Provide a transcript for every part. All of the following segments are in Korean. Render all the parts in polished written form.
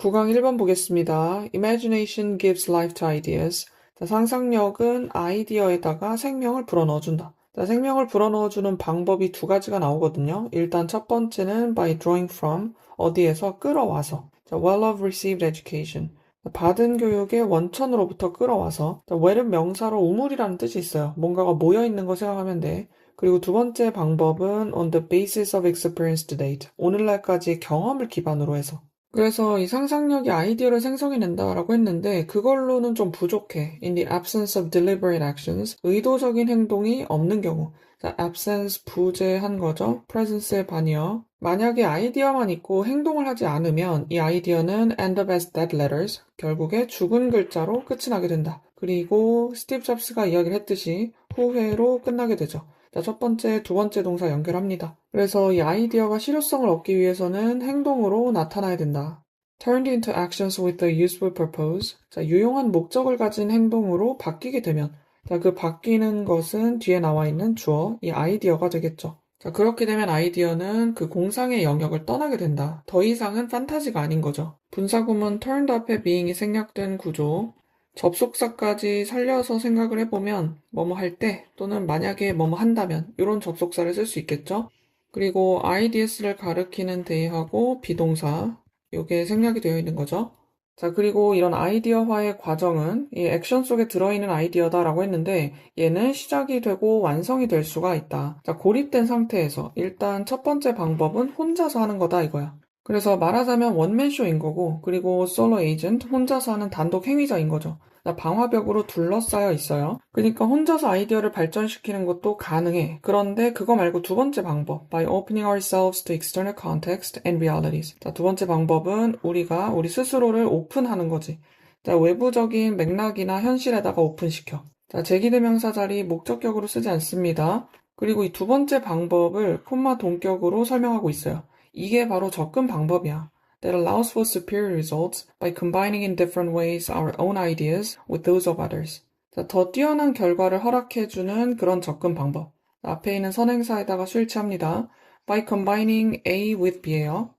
9강 1번 보겠습니다. Imagination gives life to ideas. 자, 상상력은 아이디어에다가 생명을 불어넣어준다. 자, 생명을 불어넣어주는 방법이 두 가지가 나오거든요. 일단 첫 번째는 by drawing from, 어디에서 끌어와서. 자, well of received education. 받은 교육의 원천으로부터 끌어와서. 자, well은 명사로 우물이라는 뜻이 있어요. 뭔가가 모여있는 거 생각하면 돼. 그리고 두 번째 방법은 on the basis of experience to date. 오늘날까지의 경험을 기반으로 해서. 그래서 이 상상력이 아이디어를 생성해낸다라고 했는데 그걸로는 좀 부족해. In the absence of deliberate actions, 의도적인 행동이 없는 경우. 자, absence 부재한 거죠. presence의 반이요. 만약에 아이디어만 있고 행동을 하지 않으면 이 아이디어는 end up as dead letters, 결국에 죽은 글자로 끝이 나게 된다. 그리고 스티브 잡스가 이야기를 했듯이 후회로 끝나게 되죠. 자, 첫 번째, 두 번째 동사 연결합니다. 그래서 이 아이디어가 실효성을 얻기 위해서는 행동으로 나타나야 된다. Turned into actions with a useful purpose. 자, 유용한 목적을 가진 행동으로 바뀌게 되면, 자, 그 바뀌는 것은 뒤에 나와 있는 주어, 이 아이디어가 되겠죠. 자, 그렇게 되면 아이디어는 그 공상의 영역을 떠나게 된다. 더 이상은 판타지가 아닌 거죠. 분사구문 turned 앞에 being이 생략된 구조, 접속사까지 살려서 생각을 해보면 뭐뭐 할 때 또는 만약에 뭐뭐 한다면 이런 접속사를 쓸 수 있겠죠. 그리고 IDS를 가리키는 대하고 비동사 이게 생략이 되어 있는 거죠. 자, 그리고 이런 아이디어화의 과정은 이 액션 속에 들어있는 아이디어다라고 했는데 얘는 시작이 되고 완성이 될 수가 있다. 자, 고립된 상태에서 일단 첫 번째 방법은 혼자서 하는 거다 이거야. 그래서 말하자면 원맨쇼인 거고 그리고 솔로 에이전트 혼자서 하는 단독 행위자인 거죠. 방화벽으로 둘러싸여 있어요. 그러니까 혼자서 아이디어를 발전시키는 것도 가능해. 그런데 그거 말고 두 번째 방법 by opening ourselves to external context and realities. 자, 두 번째 방법은 우리가 우리 스스로를 오픈하는 거지. 자, 외부적인 맥락이나 현실에다가 오픈시켜. 자, 제기대명사 자리 목적격으로 쓰지 않습니다. 그리고 이 두 번째 방법을 콤마 동격으로 설명하고 있어요. 이게 바로 접근 방법이야. That allows for superior results by combining in different ways our own ideas with those of others. 자, 더 뛰어난 결과를 허락해주는 그런 접근 방법. 앞에 있는 선행사에다가 수일치합니다. By combining A with B예요.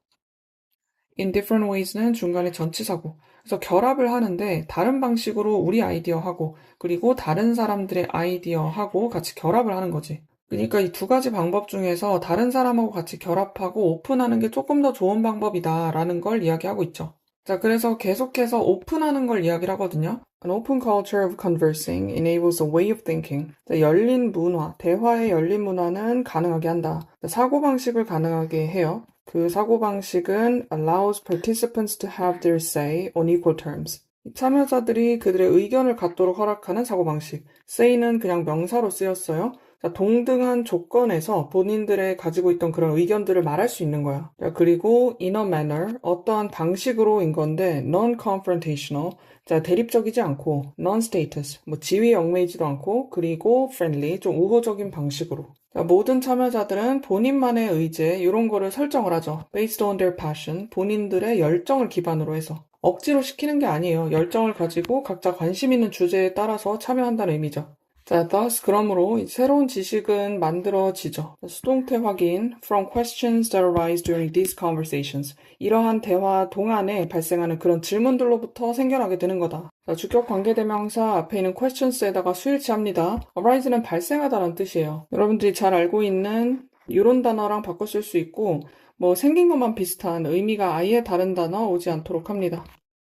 In different ways는 중간에 전치사고. 그래서 결합을 하는데 다른 방식으로 우리 아이디어하고 그리고 다른 사람들의 아이디어하고 같이 결합을 하는 거지. 그러니까 이 두 가지 방법 중에서 다른 사람하고 같이 결합하고 오픈하는 게 조금 더 좋은 방법이다 라는 걸 이야기하고 있죠. 자, 그래서 계속해서 오픈하는 걸 이야기를 하거든요. An open culture of conversing enables a way of thinking. 자, 열린 문화, 대화의 열린 문화는 가능하게 한다. 자, 사고방식을 가능하게 해요. 그 사고방식은 allows participants to have their say on equal terms. 참여자들이 그들의 의견을 갖도록 허락하는 사고방식. say는 그냥 명사로 쓰였어요. 자, 동등한 조건에서 본인들의 가지고 있던 그런 의견들을 말할 수 있는 거야. 자, 그리고 in a manner, 어떠한 방식으로인 건데 non-confrontational, 자, 대립적이지 않고 non-status, 뭐 지위 얽매이지도 않고 그리고 friendly, 좀 우호적인 방식으로. 자, 모든 참여자들은 본인만의 의제 이런 거를 설정을 하죠. based on their passion, 본인들의 열정을 기반으로 해서. 억지로 시키는 게 아니에요. 열정을 가지고 각자 관심 있는 주제에 따라서 참여한다는 의미죠. 자, thus, 그러므로 새로운 지식은 만들어지죠. 수동태 확인, from questions that arise during these conversations. 이러한 대화 동안에 발생하는 그런 질문들로부터 생겨나게 되는 거다. 자, 주격 관계대명사 앞에 있는 questions에다가 수일치합니다. arise는 발생하다는 뜻이에요. 여러분들이 잘 알고 있는 이런 단어랑 바꿔 쓸 수 있고, 뭐 생긴 것만 비슷한 의미가 아예 다른 단어 오지 않도록 합니다.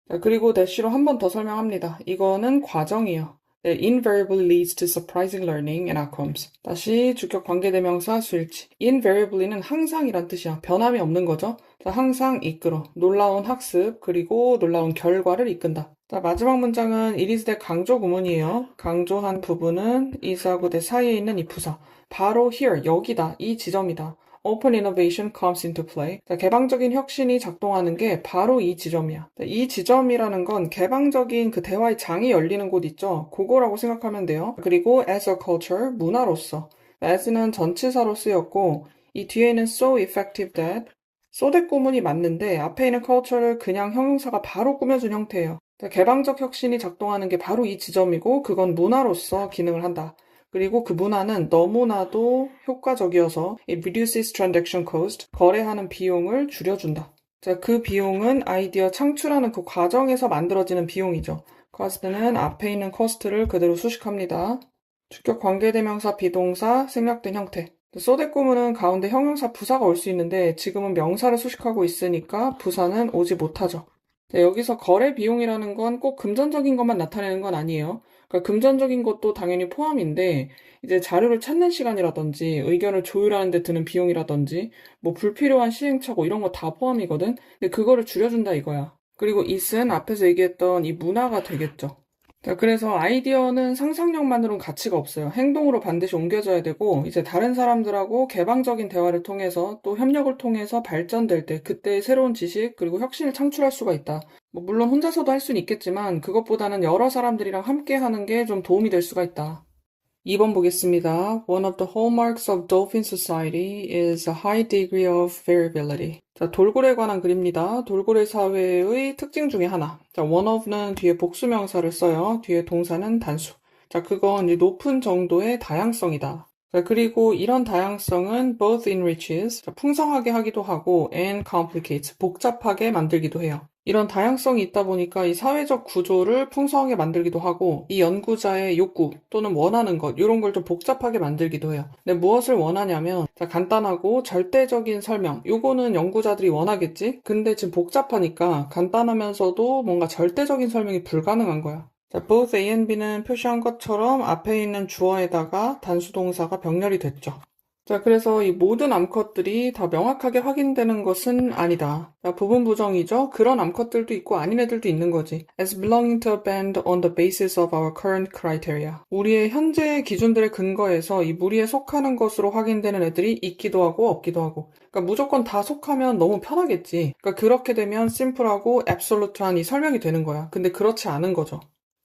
자, 그리고 대시로 한 번 더 설명합니다. 이거는 과정이에요. That invariably leads to surprising learning and outcomes. 다시 주격 관계대명사 수일치. invariably는 항상이란 뜻이야. 변함이 없는 거죠. 자, 항상 이끌어. 놀라운 학습, 그리고 놀라운 결과를 이끈다. 자, 마지막 문장은 it is that 강조 구문이에요. 강조한 부분은 is하고 that 사이에 있는 이 부사. 바로 here, 여기다, 이 지점이다. Open innovation comes into play. 자, 개방적인 혁신이 작동하는 게 바로 이 지점이야. 자, 이 지점이라는 건 개방적인 그 대화의 장이 열리는 곳 있죠. 그거라고 생각하면 돼요. 그리고 as a culture, 문화로서. as는 전치사로 쓰였고 이 뒤에는 so effective that, so that 구문이 맞는데 앞에 있는 culture를 그냥 형용사가 바로 꾸며준 형태예요. 자, 개방적 혁신이 작동하는 게 바로 이 지점이고 그건 문화로서 기능을 한다. 그리고 그 문화는 너무나도 효과적이어서 it reduces transaction cost, 거래하는 비용을 줄여준다. 자, 그 비용은 아이디어 창출하는 그 과정에서 만들어지는 비용이죠. cost는 앞에 있는 cost를 그대로 수식합니다. 주격 관계대명사 비동사 생략된 형태. 쏘대꼬무는 가운데 형용사 부사가 올 수 있는데 지금은 명사를 수식하고 있으니까 부사는 오지 못하죠. 자, 여기서 거래 비용이라는 건 꼭 금전적인 것만 나타내는 건 아니에요. 그러니까 금전적인 것도 당연히 포함인데 이제 자료를 찾는 시간이라든지 의견을 조율하는 데 드는 비용이라든지 뭐 불필요한 시행착오 이런 거 다 포함이거든. 근데 그거를 줄여준다 이거야. 그리고 it은 앞에서 얘기했던 이 문화가 되겠죠. 자, 그래서 아이디어는 상상력만으로는 가치가 없어요. 행동으로 반드시 옮겨져야 되고, 이제 다른 사람들하고 개방적인 대화를 통해서 또 협력을 통해서 발전될 때, 그때 새로운 지식, 그리고 혁신을 창출할 수가 있다. 뭐 물론 혼자서도 할 수는 있겠지만, 그것보다는 여러 사람들이랑 함께 하는 게 좀 도움이 될 수가 있다. 2번 보겠습니다. One of the hallmarks of dolphin society is a high degree of variability. 자, 돌고래에 관한 글입니다. 돌고래 사회의 특징 중에 하나. 자, one of는 뒤에 복수명사를 써요. 뒤에 동사는 단수. 자, 그건 이 높은 정도의 다양성이다. 자, 그리고 이런 다양성은 both enriches, 자, 풍성하게 하기도 하고 and complicates, 복잡하게 만들기도 해요. 이런 다양성이 있다 보니까 이 사회적 구조를 풍성하게 만들기도 하고 이 연구자의 욕구 또는 원하는 것 이런 걸 좀 복잡하게 만들기도 해요. 근데 무엇을 원하냐면 자, 간단하고 절대적인 설명 요거는 연구자들이 원하겠지? 근데 지금 복잡하니까 간단하면서도 뭔가 절대적인 설명이 불가능한 거야. 자, both A and B는 표시한 것처럼 앞에 있는 주어에다가 단수동사가 병렬이 됐죠. 자, 그래서 이 모든 암컷들이 다 명확하게 확인되는 것은 아니다. 자, 부분 부정이죠. 그런 암컷들도 있고 아닌 애들도 있는 거지. As belonging to a band on the basis of our current criteria. 우리의 현재의 기준들의 근거에서 이 무리에 속하는 것으로 확인되는 애들이 있기도 하고 없기도 하고. 그러니까 무조건 다 속하면 너무 편하겠지. 그러니까 그렇게 되면 심플하고 absolute한 이 설명이 되는 거야. 근데 그렇지 않은 거죠.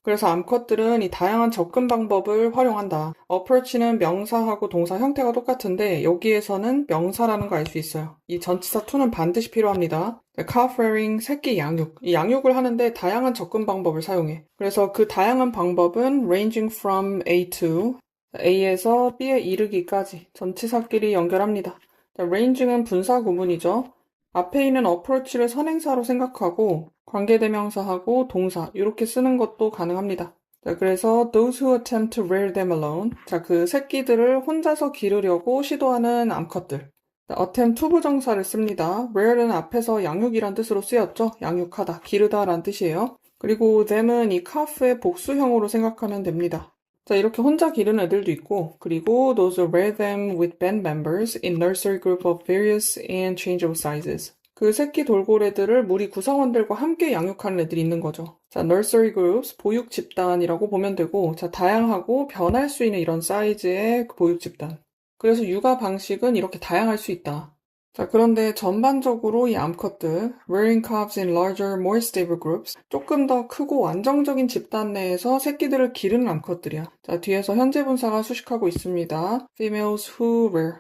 그래서 암컷들은 이 다양한 접근 방법을 활용한다. approach는 명사하고 동사 형태가 똑같은데 여기에서는 명사라는 거 알 수 있어요. 이 전치사 to는 반드시 필요합니다. calf rearing, 새끼 양육. 이 양육을 하는데 다양한 접근 방법을 사용해. 그래서 그 다양한 방법은 ranging from A to A에서 B에 이르기까지 전치사끼리 연결합니다. ranging은 분사 구문이죠. 앞에 있는 approach를 선행사로 생각하고 관계대명사하고 동사 이렇게 쓰는 것도 가능합니다. 자, 그래서 those who attempt to rear them alone. 자, 그 새끼들을 혼자서 기르려고 시도하는 암컷들. 자, attempt to 부정사를 씁니다. rear는 앞에서 양육이란 뜻으로 쓰였죠. 양육하다, 기르다란 뜻이에요. 그리고 them은 이 calf의 복수형으로 생각하면 됩니다. 자, 이렇게 혼자 기르는 애들도 있고, 그리고 those who rear them with band members in nursery group of various and changeable sizes. 그 새끼 돌고래들을 무리 구성원들과 함께 양육하는 애들이 있는 거죠. 자, nursery groups, 보육 집단이라고 보면 되고, 자, 다양하고 변할 수 있는 이런 사이즈의 보육 집단. 그래서 육아 방식은 이렇게 다양할 수 있다. 자, 그런데 전반적으로 이 암컷들, rearing calves in larger, more stable groups, 조금 더 크고 안정적인 집단 내에서 새끼들을 기르는 암컷들이야. 자, 뒤에서 현재 분사가 수식하고 있습니다. females who rear.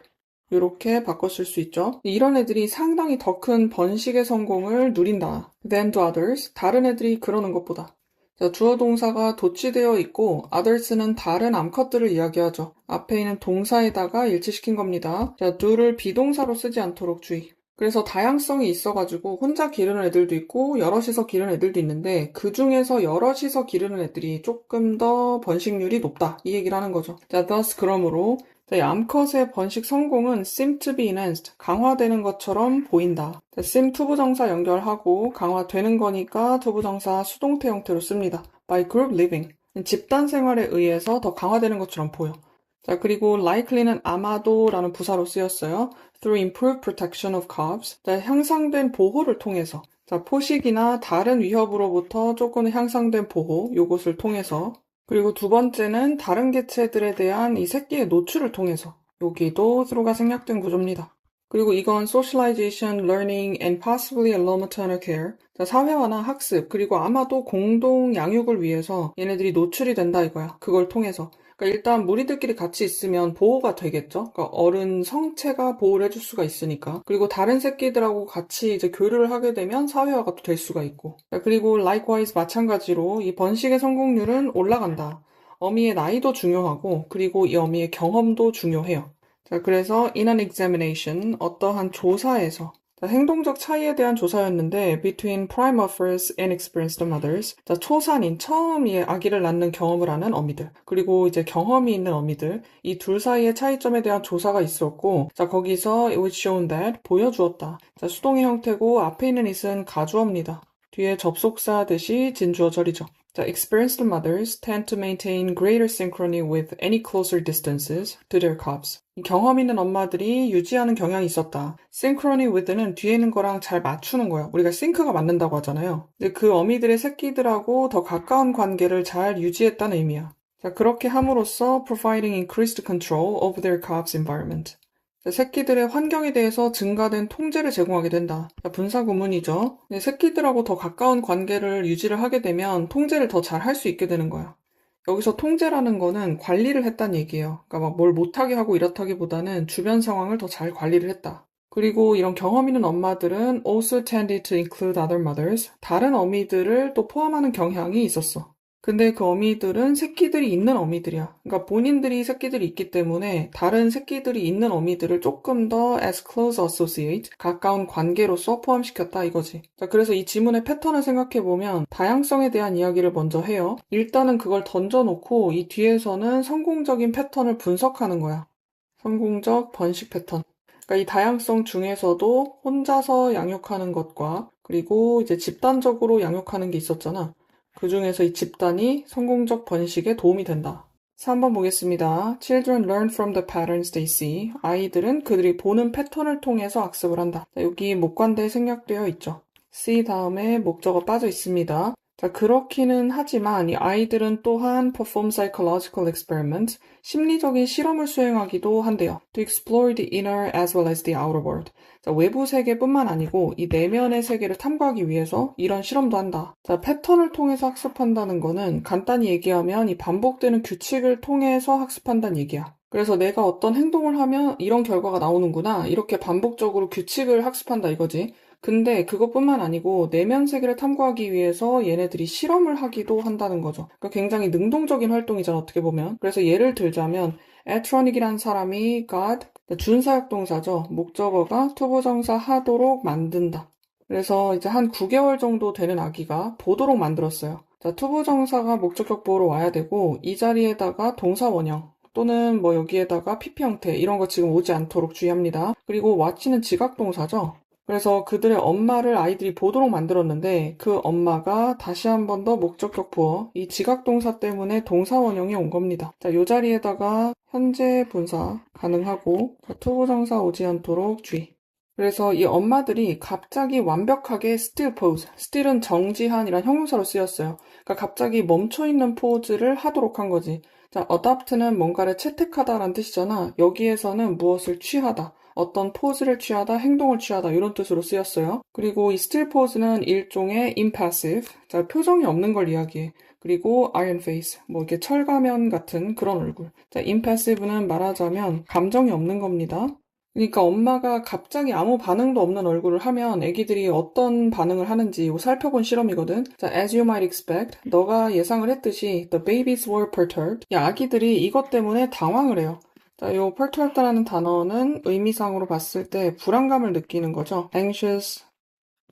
이렇게 바꿔 쓸 수 있죠. 이런 애들이 상당히 더 큰 번식의 성공을 누린다. than to others. 다른 애들이 그러는 것보다. 자, 주어 동사가 도치되어 있고 others는 다른 암컷들을 이야기하죠. 앞에 있는 동사에다가 일치시킨 겁니다. 자, do를 비동사로 쓰지 않도록 주의. 그래서 다양성이 있어가지고 혼자 기르는 애들도 있고 여럿이서 기르는 애들도 있는데 그 중에서 여럿이서 기르는 애들이 조금 더 번식률이 높다. 이 얘기를 하는 거죠. 자, thus 그러므로 자, 암컷의 번식 성공은 seem to be enhanced, 강화되는 것처럼 보인다. 자, seem to 부정사 연결하고 강화되는 거니까 to 부정사 수동태 형태로 씁니다. by group living, 집단 생활에 의해서 더 강화되는 것처럼 보여. 자, 그리고 likely는 아마도라는 부사로 쓰였어요. through improved protection of calves, 자, 향상된 보호를 통해서. 자, 포식이나 다른 위협으로부터 조금 향상된 보호, 요것을 통해서. 그리고 두 번째는 다른 개체들에 대한 이 새끼의 노출을 통해서 여기도 through가 생략된 구조입니다. 그리고 이건 socialization, learning, and possibly alone maternal care. 자, 사회화나 학습, 그리고 아마도 공동 양육을 위해서 얘네들이 노출이 된다 이거야. 그걸 통해서. 그러니까 일단 무리들끼리 같이 있으면 보호가 되겠죠. 그러니까 어른 성체가 보호를 해줄 수가 있으니까. 그리고 다른 새끼들하고 같이 이제 교류를 하게 되면 사회화가 또 될 수가 있고. 그리고 likewise 마찬가지로 이 번식의 성공률은 올라간다. 어미의 나이도 중요하고 그리고 이 어미의 경험도 중요해요. 자, 그래서 in an examination, 어떠한 조사에서 자, 행동적 차이에 대한 조사였는데 between prime offers and experienced mothers. 자, 초산인 처음 이 아기를 낳는 경험을 하는 어미들 그리고 이제 경험이 있는 어미들 이 둘 사이의 차이점에 대한 조사가 있었고 자, 거기서 it was shown that 보여주었다. 자, 수동의 형태고 앞에 있는 it은 가주어입니다. 뒤에 접속사 대시 진주어절이죠. 자, experienced mothers tend to maintain greater synchrony with any closer distances to their cubs. 경험 있는 엄마들이 유지하는 경향이 있었다. synchrony with는 뒤에 있는 거랑 잘 맞추는 거야. 우리가 싱크가 맞는다고 하잖아요. 근데 그 어미들의 새끼들하고 더 가까운 관계를 잘 유지했다는 의미야. 자, 그렇게 함으로써 providing increased control over their cubs' environment. 새끼들의 환경에 대해서 증가된 통제를 제공하게 된다. 분사 구문이죠. 새끼들하고 더 가까운 관계를 유지를 하게 되면 통제를 더 잘 할 수 있게 되는 거야. 여기서 통제라는 거는 관리를 했다는 얘기예요. 그러니까 막 뭘 못하게 하고 이렇다기보다는 주변 상황을 더 잘 관리를 했다. 그리고 이런 경험 있는 엄마들은 also tended to include other mothers. 다른 어미들을 또 포함하는 경향이 있었어. 근데 그 어미들은 새끼들이 있는 어미들이야. 그러니까 본인들이 새끼들이 있기 때문에 다른 새끼들이 있는 어미들을 조금 더 as close associate, 가까운 관계로서 포함시켰다 이거지. 자, 그래서 이 지문의 패턴을 생각해보면 다양성에 대한 이야기를 먼저 해요. 일단은 그걸 던져놓고 이 뒤에서는 성공적인 패턴을 분석하는 거야. 성공적 번식 패턴. 그러니까 이 다양성 중에서도 혼자서 양육하는 것과 그리고 이제 집단적으로 양육하는 게 있었잖아. 그 중에서 이 집단이 성공적 번식에 도움이 된다. 3번 보겠습니다. Children learn from the patterns they see. 아이들은 그들이 보는 패턴을 통해서 학습을 한다. 자, 여기 목관대 생략되어 있죠. see 다음에 목적어 빠져 있습니다. 자, 그렇기는 하지만 이 아이들은 또한 perform psychological experiments, 심리적인 실험을 수행하기도 한대요. To explore the inner as well as the outer world. 자, 외부 세계뿐만 아니고 이 내면의 세계를 탐구하기 위해서 이런 실험도 한다. 자, 패턴을 통해서 학습한다는 거는 간단히 얘기하면 이 반복되는 규칙을 통해서 학습한다는 얘기야. 그래서 내가 어떤 행동을 하면 이런 결과가 나오는구나. 이렇게 반복적으로 규칙을 학습한다 이거지. 근데 그것뿐만 아니고 내면 세계를 탐구하기 위해서 얘네들이 실험을 하기도 한다는 거죠. 그러니까 굉장히 능동적인 활동이잖아, 어떻게 보면. 그래서 예를 들자면 에트로닉이라는 사람이 got, 준사역 동사죠. 목적어가 투부정사 하도록 만든다. 그래서 이제 한 9개월 정도 되는 아기가 보도록 만들었어요. 자, 투부정사가 목적격 보호로 와야 되고 이 자리에다가 동사 원형 또는 뭐 여기에다가 PP 형태 이런 거 지금 오지 않도록 주의합니다. 그리고 watch는 지각동사죠. 그래서 그들의 엄마를 아이들이 보도록 만들었는데 그 엄마가 다시 한 번 더 목적격 보어 이 지각동사 때문에 동사 원형이 온 겁니다. 자, 요 자리에다가 현재 분사 가능하고 투부정사 오지 않도록 주의. 그래서 이 엄마들이 갑자기 완벽하게 still pose, still은 정지한이란 형용사로 쓰였어요. 그러니까 갑자기 멈춰있는 포즈를 하도록 한 거지. 자, adopt는 뭔가를 채택하다라는 뜻이잖아. 여기에서는 무엇을 취하다. 어떤 포즈를 취하다, 행동을 취하다 이런 뜻으로 쓰였어요. 그리고 이 still pose는 일종의 impassive, 자, 표정이 없는 걸 이야기해. 그리고 iron face, 뭐 이렇게 철가면 같은 그런 얼굴. 자, impassive는 말하자면 감정이 없는 겁니다. 그러니까 엄마가 갑자기 아무 반응도 없는 얼굴을 하면 애기들이 어떤 반응을 하는지 살펴본 실험이거든. 자, as you might expect, 너가 예상을 했듯이 the babies were perturbed. 이 아기들이 이것 때문에 당황을 해요. 자, 요 perturbed라는 단어는 의미상으로 봤을 때 불안감을 느끼는 거죠. anxious,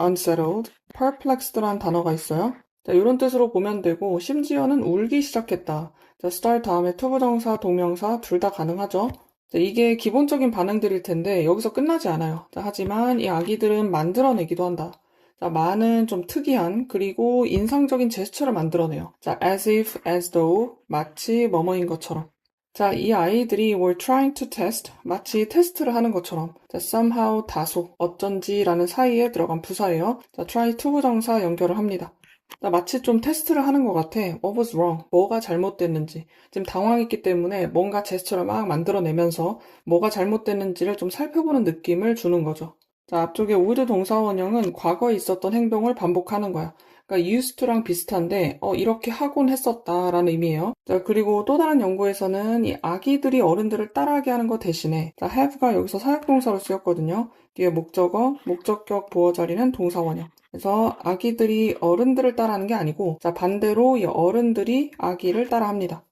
unsettled, perplexed라는 단어가 있어요. 자, 이런 뜻으로 보면 되고 심지어는 울기 시작했다. 자, start 다음에 투부정사, 동명사 둘 다 가능하죠. 자, 이게 기본적인 반응들일 텐데 여기서 끝나지 않아요. 자, 하지만 이 아기들은 만들어내기도 한다. 자, 많은 좀 특이한 그리고 인상적인 제스처를 만들어내요. 자, as if, as though, 마치 뭐뭐인 것처럼. 자, 이 아이들이 were trying to test, 마치 테스트를 하는 것처럼. 자, somehow, 다소, 어쩐지라는 사이에 들어간 부사예요. 자, try to 부정사 연결을 합니다. 자, 마치 좀 테스트를 하는 것 같아. What was wrong? 뭐가 잘못됐는지. 지금 당황했기 때문에 뭔가 제스처를 막 만들어내면서 뭐가 잘못됐는지를 좀 살펴보는 느낌을 주는 거죠. 자, 앞쪽에 would 동사 원형은 과거에 있었던 행동을 반복하는 거야. 그러니까 used to랑 비슷한데 이렇게 하곤 했었다라는 의미예요. 자, 그리고 또 다른 연구에서는 이 아기들이 어른들을 따라하게 하는 것 대신에 자, have가 여기서 사역동사로 쓰였거든요. 뒤에 목적어, 목적격 보어 자리는 동사 원형. 그래서 아기들이 어른들을 따라하는 게 아니고 자, 반대로 이 어른들이 아기를 따라합니다.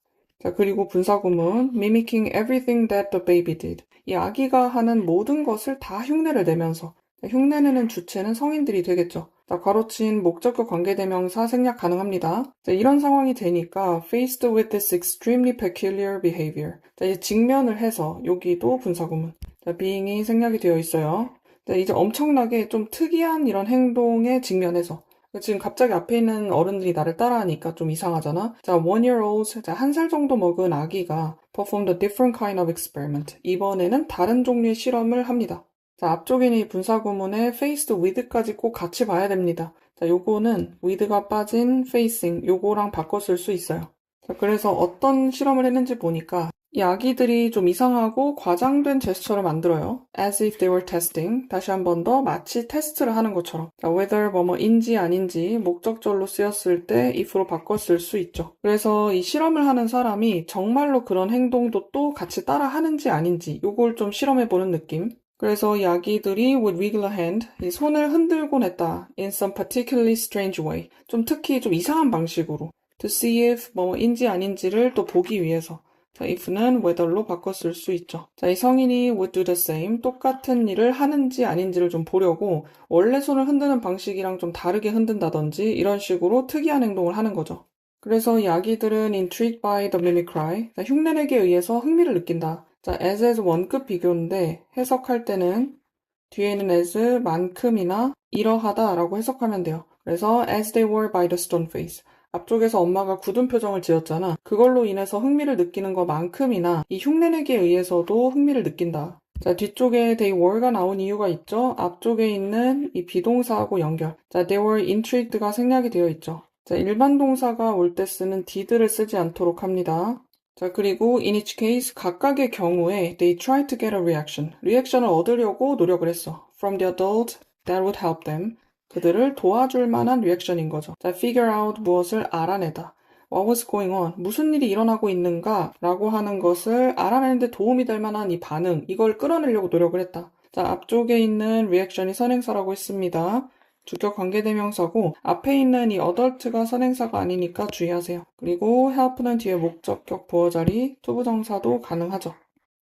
자, 그리고 분사구문 mimicking everything that the baby did. 이 아기가 하는 모든 것을 다 흉내를 내면서 흉내내는 주체는 성인들이 되겠죠. 자, 괄호친 목적격 관계대명사 생략 가능합니다. 자, 이런 상황이 되니까 faced with this extremely peculiar behavior. 자, 이제 직면을 해서 여기도 분사구문. 자, being이 생략이 되어 있어요. 자, 이제 엄청나게 좀 특이한 이런 행동에 직면해서 지금 갑자기 앞에 있는 어른들이 나를 따라하니까 좀 이상하잖아. 자, 1-year-old, 자, 1살 정도 먹은 아기가 performed a different kind of experiment. 이번에는 다른 종류의 실험을 합니다. 자, 앞쪽에 있는 이 분사구문에 faced with까지 꼭 같이 봐야 됩니다. 자, 요거는 with가 빠진 facing, 요거랑 바꿔 쓸 수 있어요. 자, 그래서 어떤 실험을 했는지 보니까 이 아기들이 좀 이상하고 과장된 제스처를 만들어요. As if they were testing. 다시 한 번 더 마치 테스트를 하는 것처럼. 자, whether 뭐뭐인지 아닌지 목적절로 쓰였을 때 if로 바꿔 쓸 수 있죠. 그래서 이 실험을 하는 사람이 정말로 그런 행동도 또 같이 따라 하는지 아닌지 요걸 좀 실험해보는 느낌. 그래서 이 아기들이 would wiggle a hand, 이 손을 흔들곤 했다. in some particularly strange way. 좀 특히 좀 이상한 방식으로. to see if 뭐인지 아닌지를 또 보기 위해서. 자, if는 whether로 바꿔 쓸 수 있죠. 자, 이 성인이 would do the same, 똑같은 일을 하는지 아닌지를 좀 보려고 원래 손을 흔드는 방식이랑 좀 다르게 흔든다든지 이런 식으로 특이한 행동을 하는 거죠. 그래서 이 아기들은 intrigued by the mimicry, 자, 흉내내기에 의해서 흥미를 느낀다. 자, as에서 원급 비교인데 해석할 때는 뒤에는 as 만큼이나 이러하다 라고 해석하면 돼요. 그래서 as they were by the stone face. 앞쪽에서 엄마가 굳은 표정을 지었잖아. 그걸로 인해서 흥미를 느끼는 것만큼이나 이 흉내내기에 의해서도 흥미를 느낀다. 자, 뒤쪽에 they were가 나온 이유가 있죠. 앞쪽에 있는 이 비동사하고 연결. 자, they were intrigued가 생략이 되어 있죠. 자, 일반 동사가 올 때 쓰는 did를 쓰지 않도록 합니다. 자, 그리고 in each case 각각의 경우에 they tried to get a reaction. 리액션을 얻으려고 노력을 했어. From the adult that would help them. 그들을 도와줄 만한 리액션인 거죠. 자, figure out 무엇을 알아내다. What was going on? 무슨 일이 일어나고 있는가? 라고 하는 것을 알아내는데 도움이 될 만한 이 반응, 이걸 끌어내려고 노력을 했다. 자, 앞쪽에 있는 리액션이 선행사라고 했습니다. 주격 관계대명사고 앞에 있는 이 adult가 선행사가 아니니까 주의하세요. 그리고 help는 뒤에 목적격 보어자리, 투부정사도 가능하죠.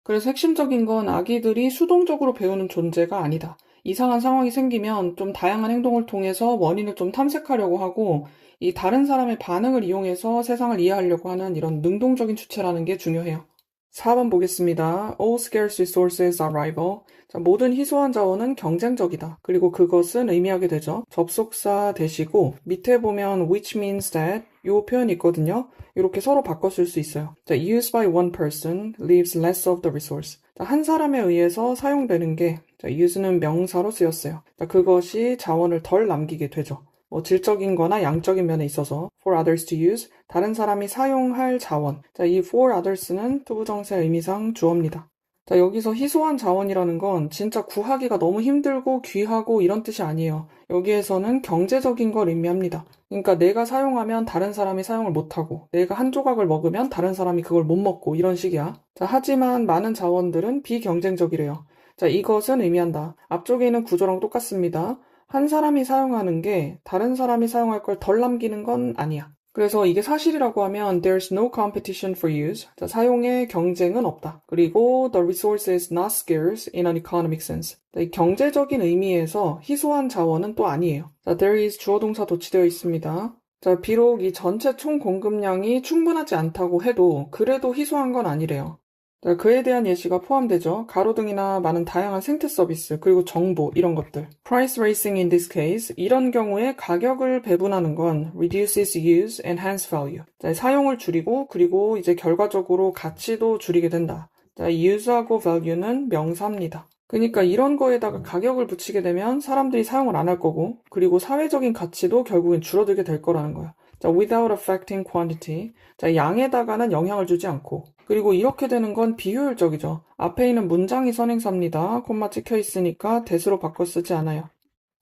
그래서 핵심적인 건 아기들이 수동적으로 배우는 존재가 아니다. 이상한 상황이 생기면 좀 다양한 행동을 통해서 원인을 좀 탐색하려고 하고 이 다른 사람의 반응을 이용해서 세상을 이해하려고 하는 이런 능동적인 주체라는 게 중요해요. 4번 보겠습니다. All scarce resources are rival. 자, 모든 희소한 자원은 경쟁적이다. 그리고 그것은 의미하게 되죠. 접속사 대시고 밑에 보면 which means that 요 표현이 있거든요. 이렇게 서로 바꿔 쓸 수 있어요. 자, used by one person leaves less of the resource. 자, 한 사람에 의해서 사용되는 게 자, use는 명사로 쓰였어요. 자, 그것이 자원을 덜 남기게 되죠. 뭐 질적인 거나 양적인 면에 있어서 for others to use, 다른 사람이 사용할 자원. 자, 이 for others는 투부정사 의미상 주어입니다. 자, 여기서 희소한 자원이라는 건 진짜 구하기가 너무 힘들고 귀하고 이런 뜻이 아니에요. 여기에서는 경제적인 걸 의미합니다. 그러니까 내가 사용하면 다른 사람이 사용을 못하고 내가 한 조각을 먹으면 다른 사람이 그걸 못 먹고 이런 식이야. 자, 하지만 많은 자원들은 비경쟁적이래요. 자, 이것은 의미한다. 앞쪽에 있는 구조랑 똑같습니다. 한 사람이 사용하는 게 다른 사람이 사용할 걸 덜 남기는 건 아니야. 그래서 이게 사실이라고 하면 there's no competition for use. 자, 사용에 경쟁은 없다. 그리고 the resource is not scarce in an economic sense. 자, 이 경제적인 의미에서 희소한 자원은 또 아니에요. 자, there is 주어 동사 도치되어 있습니다. 자, 비록 이 전체 총 공급량이 충분하지 않다고 해도 그래도 희소한 건 아니래요. 자, 그에 대한 예시가 포함되죠. 가로등이나 많은 다양한 생태 서비스, 그리고 정보, 이런 것들. Price racing in this case, 이런 경우에 가격을 배분하는 건 reduces use and hence value. 자, 사용을 줄이고, 그리고 이제 결과적으로 가치도 줄이게 된다. 자, use하고 value는 명사입니다. 그러니까 이런 거에다가 가격을 붙이게 되면 사람들이 사용을 안 할 거고, 그리고 사회적인 가치도 결국엔 줄어들게 될 거라는 거야. 자, without affecting quantity. 자, 양에다가는 영향을 주지 않고. 그리고 이렇게 되는 건 비효율적이죠. 앞에 있는 문장이 선행사입니다. 콤마 찍혀 있으니까 that으로 바꿔 쓰지 않아요.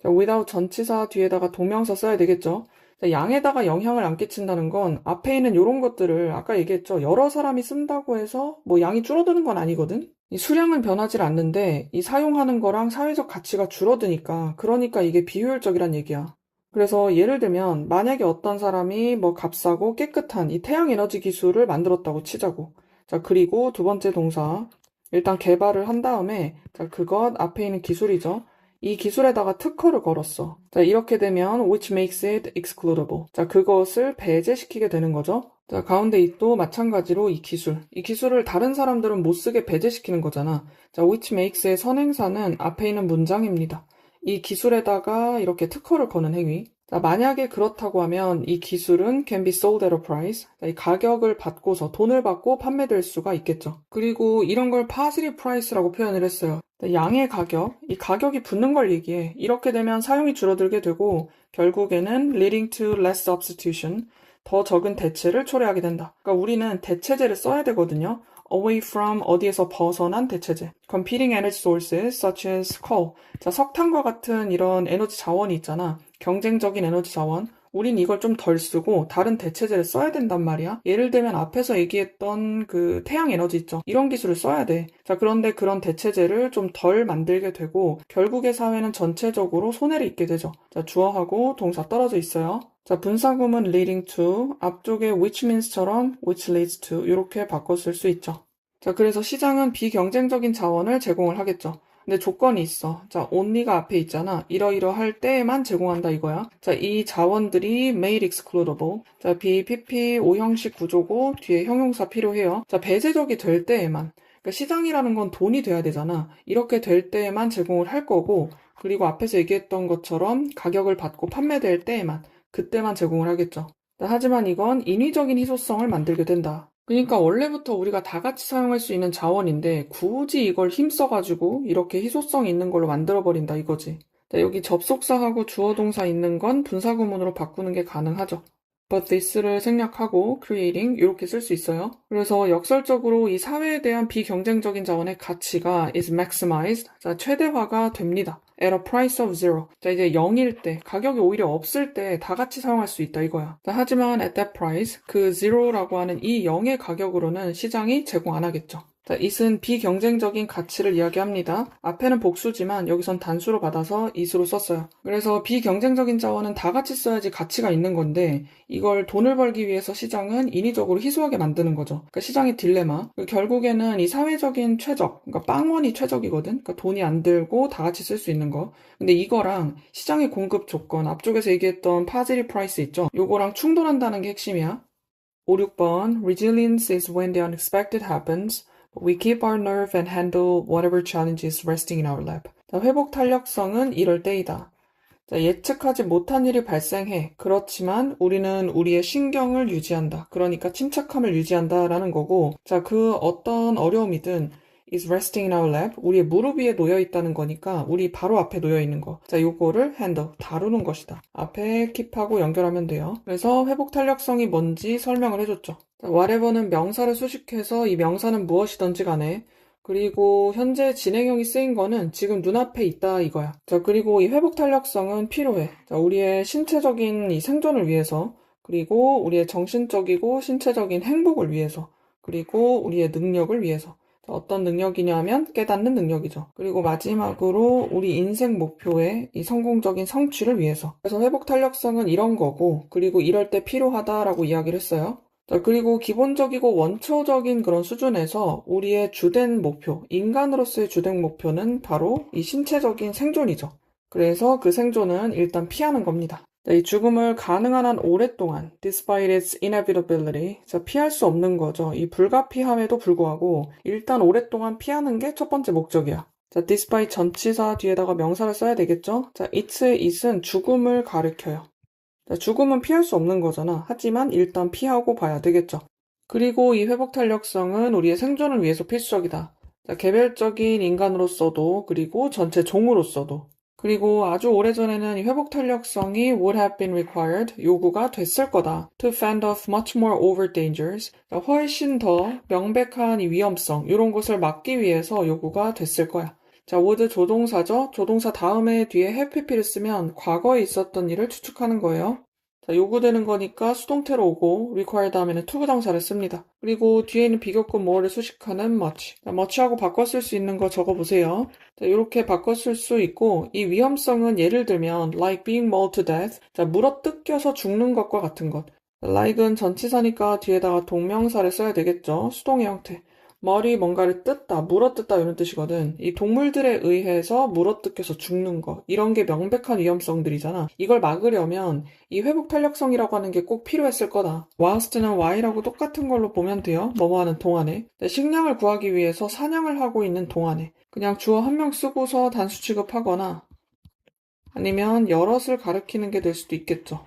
자, without 전치사 뒤에다가 동명사 써야 되겠죠. 자, 양에다가 영향을 안 끼친다는 건 앞에 있는 이런 것들을 아까 얘기했죠. 여러 사람이 쓴다고 해서 뭐 양이 줄어드는 건 아니거든. 이 수량은 변하지 않는데 이 사용하는 거랑 사회적 가치가 줄어드니까 그러니까 이게 비효율적이란 얘기야. 그래서 예를 들면 만약에 어떤 사람이 뭐 값싸고 깨끗한 이 태양 에너지 기술을 만들었다고 치자고. 자, 그리고 두 번째 동사. 일단 개발을 한 다음에 자, 그것 앞에 있는 기술이죠. 이 기술에다가 특허를 걸었어. 자, 이렇게 되면 which makes it excludable. 자, 그것을 배제시키게 되는 거죠. 자, 가운데 이 또 마찬가지로 이 기술을 다른 사람들은 못 쓰게 배제시키는 거잖아. 자, which makes의 선행사는 앞에 있는 문장입니다. 이 기술에다가 이렇게 특허를 거는 행위. 자, 만약에 그렇다고 하면 이 기술은 can be sold at a price. 자, 이 가격을 받고서 돈을 받고 판매될 수가 있겠죠. 그리고 이런 걸 positive price라고 표현을 했어요. 자, 양의 가격, 이 가격이 붙는 걸 얘기해. 이렇게 되면 사용이 줄어들게 되고 결국에는 leading to less substitution. 더 적은 대체를 초래하게 된다. 그러니까 우리는 대체제를 써야 되거든요. away from 어디에서 벗어난 대체제. competing energy sources such as coal. 자, 석탄과 같은 이런 에너지 자원이 있잖아. 경쟁적인 에너지 자원. 우린 이걸 좀 덜 쓰고 다른 대체제를 써야 된단 말이야. 예를 들면 앞에서 얘기했던 그 태양 에너지 있죠. 이런 기술을 써야 돼. 자, 그런데 그런 대체제를 좀 덜 만들게 되고 결국의 사회는 전체적으로 손해를 입게 되죠. 자, 주어하고 동사 떨어져 있어요. 자, 분사구문 leading to, 앞쪽에 which means처럼 which leads to 이렇게 바꿔 쓸 수 있죠. 자, 그래서 시장은 비경쟁적인 자원을 제공을 하겠죠. 근데 조건이 있어. 자, only가 앞에 있잖아. 이러이러할 때에만 제공한다 이거야. 자, 이 자원들이 made excludable. 자, BPP 5형식 구조고 뒤에 형용사 필요해요. 자, 배제적이 될 때에만. 그러니까 시장이라는 건 돈이 돼야 되잖아. 이렇게 될 때에만 제공을 할 거고 그리고 앞에서 얘기했던 것처럼 가격을 받고 판매될 때에만 그때만 제공을 하겠죠. 하지만 이건 인위적인 희소성을 만들게 된다. 그러니까 원래부터 우리가 다 같이 사용할 수 있는 자원인데 굳이 이걸 힘써가지고 이렇게 희소성 있는 걸로 만들어버린다 이거지. 자, 여기 접속사하고 주어동사 있는 건 분사구문으로 바꾸는 게 가능하죠. but this를 생략하고 creating 이렇게 쓸 수 있어요. 그래서 역설적으로 이 사회에 대한 비경쟁적인 자원의 가치가 is maximized, 자, 최대화가 됩니다. at a price of zero. 자, 이제 0일 때, 가격이 오히려 없을 때 다 같이 사용할 수 있다 이거야. 자, 하지만 at that price, 그 zero라고 하는 이 0의 가격으로는 시장이 제공 안 하겠죠. 자, it은 비경쟁적인 가치를 이야기합니다. 앞에는 복수지만 여기선 단수로 받아서 it으로 썼어요. 그래서 비경쟁적인 자원은 다 같이 써야지 가치가 있는 건데 이걸 돈을 벌기 위해서 시장은 인위적으로 희소하게 만드는 거죠. 그러니까 시장의 딜레마. 결국에는 이 사회적인 최적, 그러니까 빵원이 최적이거든. 그러니까 돈이 안 들고 다 같이 쓸 수 있는 거. 근데 이거랑 시장의 공급 조건, 앞쪽에서 얘기했던 positive price 있죠. 요거랑 충돌한다는 게 핵심이야. 5, 6번 Resilience is when the unexpected happens. We keep our nerve and handle whatever challenge is resting in our lap. 자, 회복 탄력성은 이럴 때이다. 자, 예측하지 못한 일이 발생해. 그렇지만 우리는 우리의 신경을 유지한다. 그러니까 침착함을 유지한다라는 거고, 자, 그 어떤 어려움이든 is resting in our lap. 우리의 무릎 위에 놓여 있다는 거니까 우리 바로 앞에 놓여 있는 거. 자, 요거를 handle, 다루는 것이다. 앞에 keep하고 연결하면 돼요. 그래서 회복 탄력성이 뭔지 설명을 해줬죠. 자, whatever는 명사를 수식해서 이 명사는 무엇이든지 간에 그리고 현재 진행형이 쓰인 거는 지금 눈앞에 있다 이거야. 자, 그리고 이 회복 탄력성은 필요해. 자, 우리의 신체적인 이 생존을 위해서 그리고 우리의 정신적이고 신체적인 행복을 위해서 그리고 우리의 능력을 위해서. 자, 어떤 능력이냐면 깨닫는 능력이죠. 그리고 마지막으로 우리 인생 목표의 이 성공적인 성취를 위해서. 그래서 회복 탄력성은 이런 거고 그리고 이럴 때 필요하다라고 이야기를 했어요. 자, 그리고 기본적이고 원초적인 그런 수준에서 우리의 주된 목표, 인간으로서의 주된 목표는 바로 이 신체적인 생존이죠. 그래서 그 생존은 일단 피하는 겁니다. 자, 이 죽음을 가능한 한 오랫동안, despite its inevitability, 자, 피할 수 없는 거죠. 이 불가피함에도 불구하고 일단 오랫동안 피하는 게 첫 번째 목적이야. 자, despite 전치사 뒤에다가 명사를 써야 되겠죠? 자, it의 it은 죽음을 가리켜요. 죽음은 피할 수 없는 거잖아. 하지만 일단 피하고 봐야 되겠죠. 그리고 이 회복 탄력성은 우리의 생존을 위해서 필수적이다. 자, 개별적인 인간으로서도 그리고 전체 종으로서도 그리고 아주 오래전에는 이 회복 탄력성이 would have been required, 요구가 됐을 거다. To fend off much more overt dangers, 훨씬 더 명백한 이 위험성, 이런 것을 막기 위해서 요구가 됐을 거야. 자, would 조동사죠. 조동사 다음에 뒤에 have pp를 쓰면 과거에 있었던 일을 추측하는 거예요. 자, 요구되는 거니까 수동태로 오고 require 다음에는 to 부정사를 씁니다. 그리고 뒤에 있는 비교급 more를 수식하는 much. 자, much하고 바꿔 쓸 수 있는 거 적어보세요. 자, 이렇게 바꿔 쓸 수 있고 이 위험성은 예를 들면 like being mauled to death. 자, 물어 뜯겨서 죽는 것과 같은 것. like은 전치사니까 뒤에다가 동명사를 써야 되겠죠. 수동의 형태. 머리 뭔가를 뜯다, 물어뜯다 이런 뜻이거든. 이 동물들에 의해서 물어뜯겨서 죽는 거. 이런 게 명백한 위험성들이잖아. 이걸 막으려면 이 회복 탄력성이라고 하는 게 꼭 필요했을 거다. whilst는 while하고 똑같은 걸로 보면 돼요. 뭐뭐하는 동안에. 식량을 구하기 위해서 사냥을 하고 있는 동안에. 그냥 주어 한 명 쓰고서 단수 취급하거나 아니면 여럿을 가리키는 게 될 수도 있겠죠.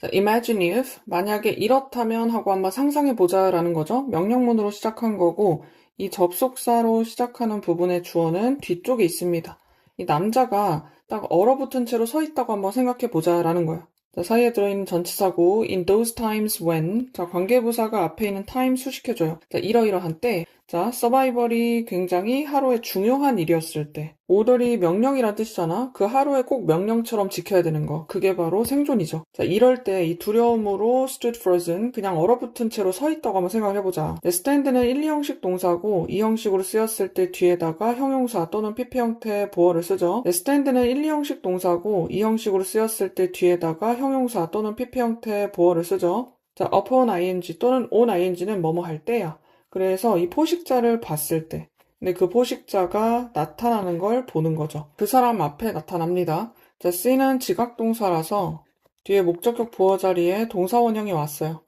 자, imagine if, 만약에 이렇다면 하고 한번 상상해보자 라는 거죠. 명령문으로 시작한 거고 이 접속사로 시작하는 부분의 주어는 뒤쪽에 있습니다. 이 남자가 딱 얼어붙은 채로 서 있다고 한번 생각해보자 라는 거야. 자, 사이에 들어있는 전치사고 in those times when, 자, 관계부사가 앞에 있는 time 수식해줘요. 자, 이러이러한 때, 자, 서바이벌이 굉장히 하루에 중요한 일이었을 때, 오더리 명령이란 뜻이잖아. 그 하루에 꼭 명령처럼 지켜야 되는 거. 그게 바로 생존이죠. 자, 이럴 때 이 두려움으로 stood frozen, 그냥 얼어붙은 채로 서 있다고 한번 생각을 해보자. stand는 1, 2형식 동사고 2형식으로 쓰였을 때 뒤에다가 형용사 또는 PP 형태의 보어를 쓰죠. stand는 1, 2형식 동사고 2형식으로 쓰였을 때 뒤에다가 형용사 또는 PP 형태의 보어를 쓰죠. 자, upon ing 또는 on ing는 뭐뭐 할 때야. 그래서 이 포식자를 봤을 때 근데 그 포식자가 나타나는 걸 보는 거죠. 그 사람 앞에 나타납니다. 자, C는 지각동사라서 뒤에 목적격 부어 자리에 동사 원형이 왔어요.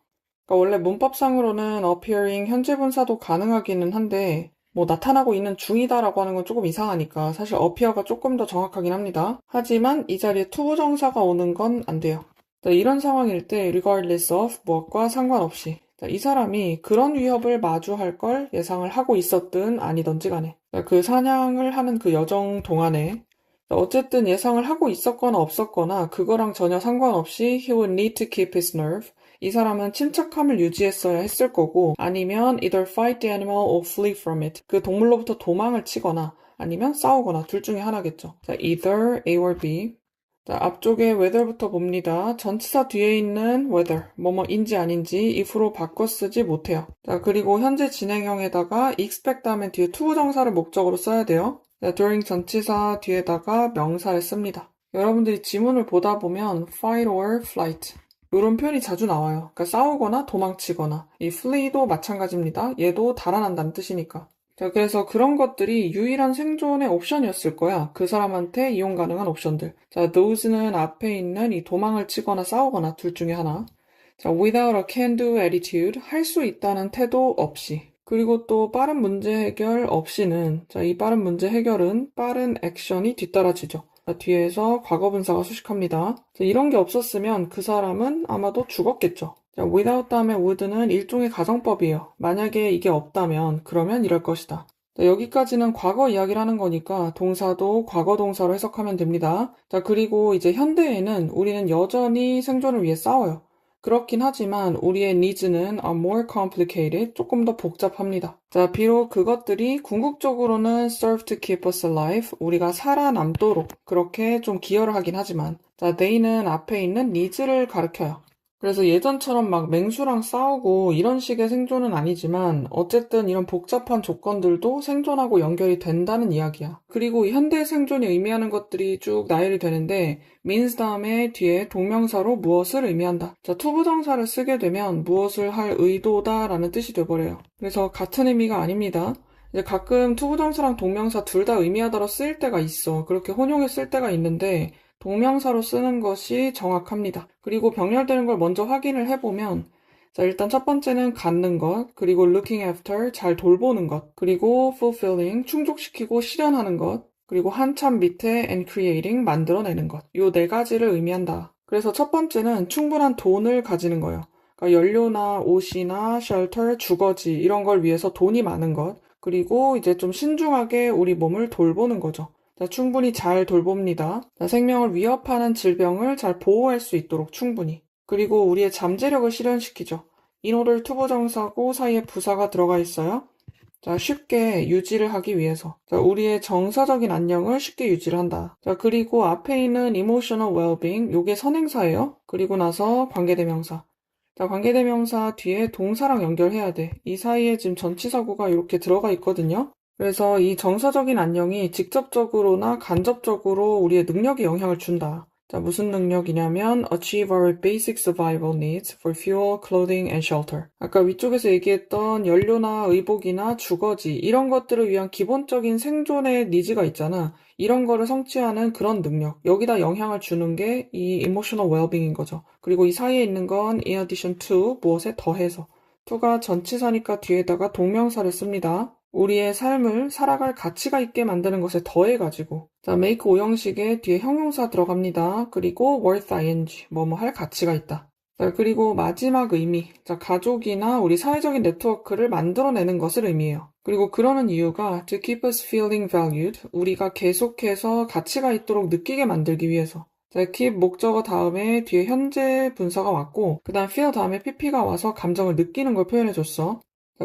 그러니까 원래 문법상으로는 appearing 현재 분사도 가능하기는 한데 뭐 나타나고 있는 중이다라고 하는 건 조금 이상하니까 사실 appear가 조금 더 정확하긴 합니다. 하지만 이 자리에 투부정사가 오는 건 안 돼요. 자, 이런 상황일 때 regardless of 무엇과 상관없이 이 사람이 그런 위협을 마주할 걸 예상을 하고 있었든 아니던지 간에 그 사냥을 하는 그 여정 동안에 어쨌든 예상을 하고 있었거나 없었거나 그거랑 전혀 상관없이 he would need to keep his nerve. 이 사람은 침착함을 유지했어야 했을 거고 아니면 either fight the animal or flee from it. 그 동물로부터 도망을 치거나 아니면 싸우거나 둘 중에 하나겠죠. 자, either A or B. 자, 앞쪽에 whether부터 봅니다. 전치사 뒤에 있는 whether, 뭐뭐인지 아닌지 if로 바꿔 쓰지 못해요. 자, 그리고 현재 진행형에다가 expect 다음에 뒤에 투부정사를 목적으로 써야 돼요. 자, during 전치사 뒤에다가 명사를 씁니다. 여러분들이 지문을 보다 보면 fight or flight 이런 표현이 자주 나와요. 그러니까 싸우거나 도망치거나 이 flee도 마찬가지입니다. 얘도 달아난다는 뜻이니까. 자, 그래서 그런 것들이 유일한 생존의 옵션이었을 거야. 그 사람한테 이용 가능한 옵션들. 자, those는 앞에 있는 이 도망을 치거나 싸우거나 둘 중에 하나. 자, without a can-do attitude, 할 수 있다는 태도 없이. 그리고 또 빠른 문제 해결 없이는, 자, 이 빠른 문제 해결은 빠른 액션이 뒤따라지죠. 자, 뒤에서 과거분사가 수식합니다. 자, 이런 게 없었으면 그 사람은 아마도 죽었겠죠. 자, without 다음에 would는 일종의 가정법이에요. 만약에 이게 없다면 그러면 이럴 것이다. 자, 여기까지는 과거 이야기를 하는 거니까 동사도 과거 동사로 해석하면 됩니다. 자, 그리고 이제 현대에는 우리는 여전히 생존을 위해 싸워요. 그렇긴 하지만 우리의 needs는 are more complicated, 조금 더 복잡합니다. 자, 비록 그것들이 궁극적으로는 serve to keep us alive, 우리가 살아남도록 그렇게 좀 기여를 하긴 하지만 자, they는 앞에 있는 needs를 가리켜요. 그래서 예전처럼 막 맹수랑 싸우고 이런 식의 생존은 아니지만 어쨌든 이런 복잡한 조건들도 생존하고 연결이 된다는 이야기야. 그리고 현대 생존이 의미하는 것들이 쭉 나열이 되는데 means 다음에 뒤에 동명사로 무엇을 의미한다. 자, 투부정사를 쓰게 되면 무엇을 할 의도다 라는 뜻이 돼버려요. 그래서 같은 의미가 아닙니다. 이제 가끔 투부정사랑 동명사 둘 다 의미하다로 쓰일 때가 있어. 그렇게 혼용해 쓸 때가 있는데 동명사로 쓰는 것이 정확합니다. 그리고 병렬되는 걸 먼저 확인을 해보면 자, 일단 첫 번째는 갖는 것, 그리고 looking after, 잘 돌보는 것, 그리고 fulfilling, 충족시키고 실현하는 것, 그리고 한참 밑에 and creating, 만들어내는 것. 요 네 가지를 의미한다. 그래서 첫 번째는 충분한 돈을 가지는 거예요. 그러니까 연료나 옷이나 shelter, 주거지 이런 걸 위해서 돈이 많은 것, 그리고 이제 좀 신중하게 우리 몸을 돌보는 거죠. 자, 충분히 잘 돌봅니다. 자, 생명을 위협하는 질병을 잘 보호할 수 있도록 충분히. 그리고 우리의 잠재력을 실현시키죠. 인호를 투부정사고 사이에 부사가 들어가 있어요. 자, 쉽게 유지를 하기 위해서. 자, 우리의 정서적인 안녕을 쉽게 유지를 한다. 자, 그리고 앞에 있는 emotional well-being, 요게 선행사예요. 그리고 나서 관계대명사. 자, 관계대명사 뒤에 동사랑 연결해야 돼. 이 사이에 지금 전치사구가 이렇게 들어가 있거든요. 그래서 이 정서적인 안녕이 직접적으로나 간접적으로 우리의 능력에 영향을 준다. 자, 무슨 능력이냐면 achieve our basic survival needs for fuel, clothing, and shelter. 아까 위쪽에서 얘기했던 연료나 의복이나 주거지 이런 것들을 위한 기본적인 생존의 니즈가 있잖아. 이런 거를 성취하는 그런 능력. 여기다 영향을 주는 게 이 emotional well-being인 거죠. 그리고 이 사이에 있는 건 in addition to 무엇에 더해서. to가 전치사니까 뒤에다가 동명사를 씁니다. 우리의 삶을 살아갈 가치가 있게 만드는 것에 더해가지고 자, make 오형식에 뒤에 형용사 들어갑니다. 그리고 worth ing, 뭐뭐 할 가치가 있다. 자, 그리고 마지막 의미, 자, 가족이나 우리 사회적인 네트워크를 만들어내는 것을 의미해요. 그리고 그러는 이유가 to keep us feeling valued, 우리가 계속해서 가치가 있도록 느끼게 만들기 위해서. 자, keep 목적어 다음에 뒤에 현재 분사가 왔고 그 다음 feel 다음에 pp가 와서 감정을 느끼는 걸 표현해줬어.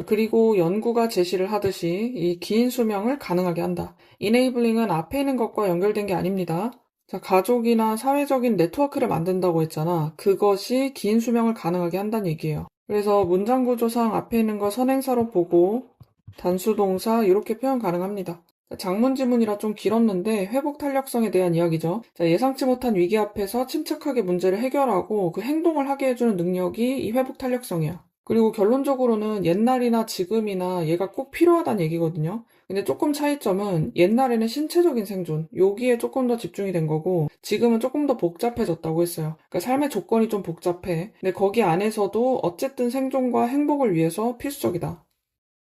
그리고 연구가 제시를 하듯이 이 긴 수명을 가능하게 한다. enabling은 앞에 있는 것과 연결된 게 아닙니다. 자, 가족이나 사회적인 네트워크를 만든다고 했잖아. 그것이 긴 수명을 가능하게 한다는 얘기예요. 그래서 문장 구조상 앞에 있는 거 선행사로 보고 단수동사 이렇게 표현 가능합니다. 장문지문이라 좀 길었는데 회복 탄력성에 대한 이야기죠. 자, 예상치 못한 위기 앞에서 침착하게 문제를 해결하고 그 행동을 하게 해주는 능력이 이 회복 탄력성이야. 그리고 결론적으로는 옛날이나 지금이나 얘가 꼭 필요하다는 얘기거든요. 근데 조금 차이점은 옛날에는 신체적인 생존, 여기에 조금 더 집중이 된 거고 지금은 조금 더 복잡해졌다고 했어요. 그러니까 삶의 조건이 좀 복잡해. 근데 거기 안에서도 어쨌든 생존과 행복을 위해서 필수적이다.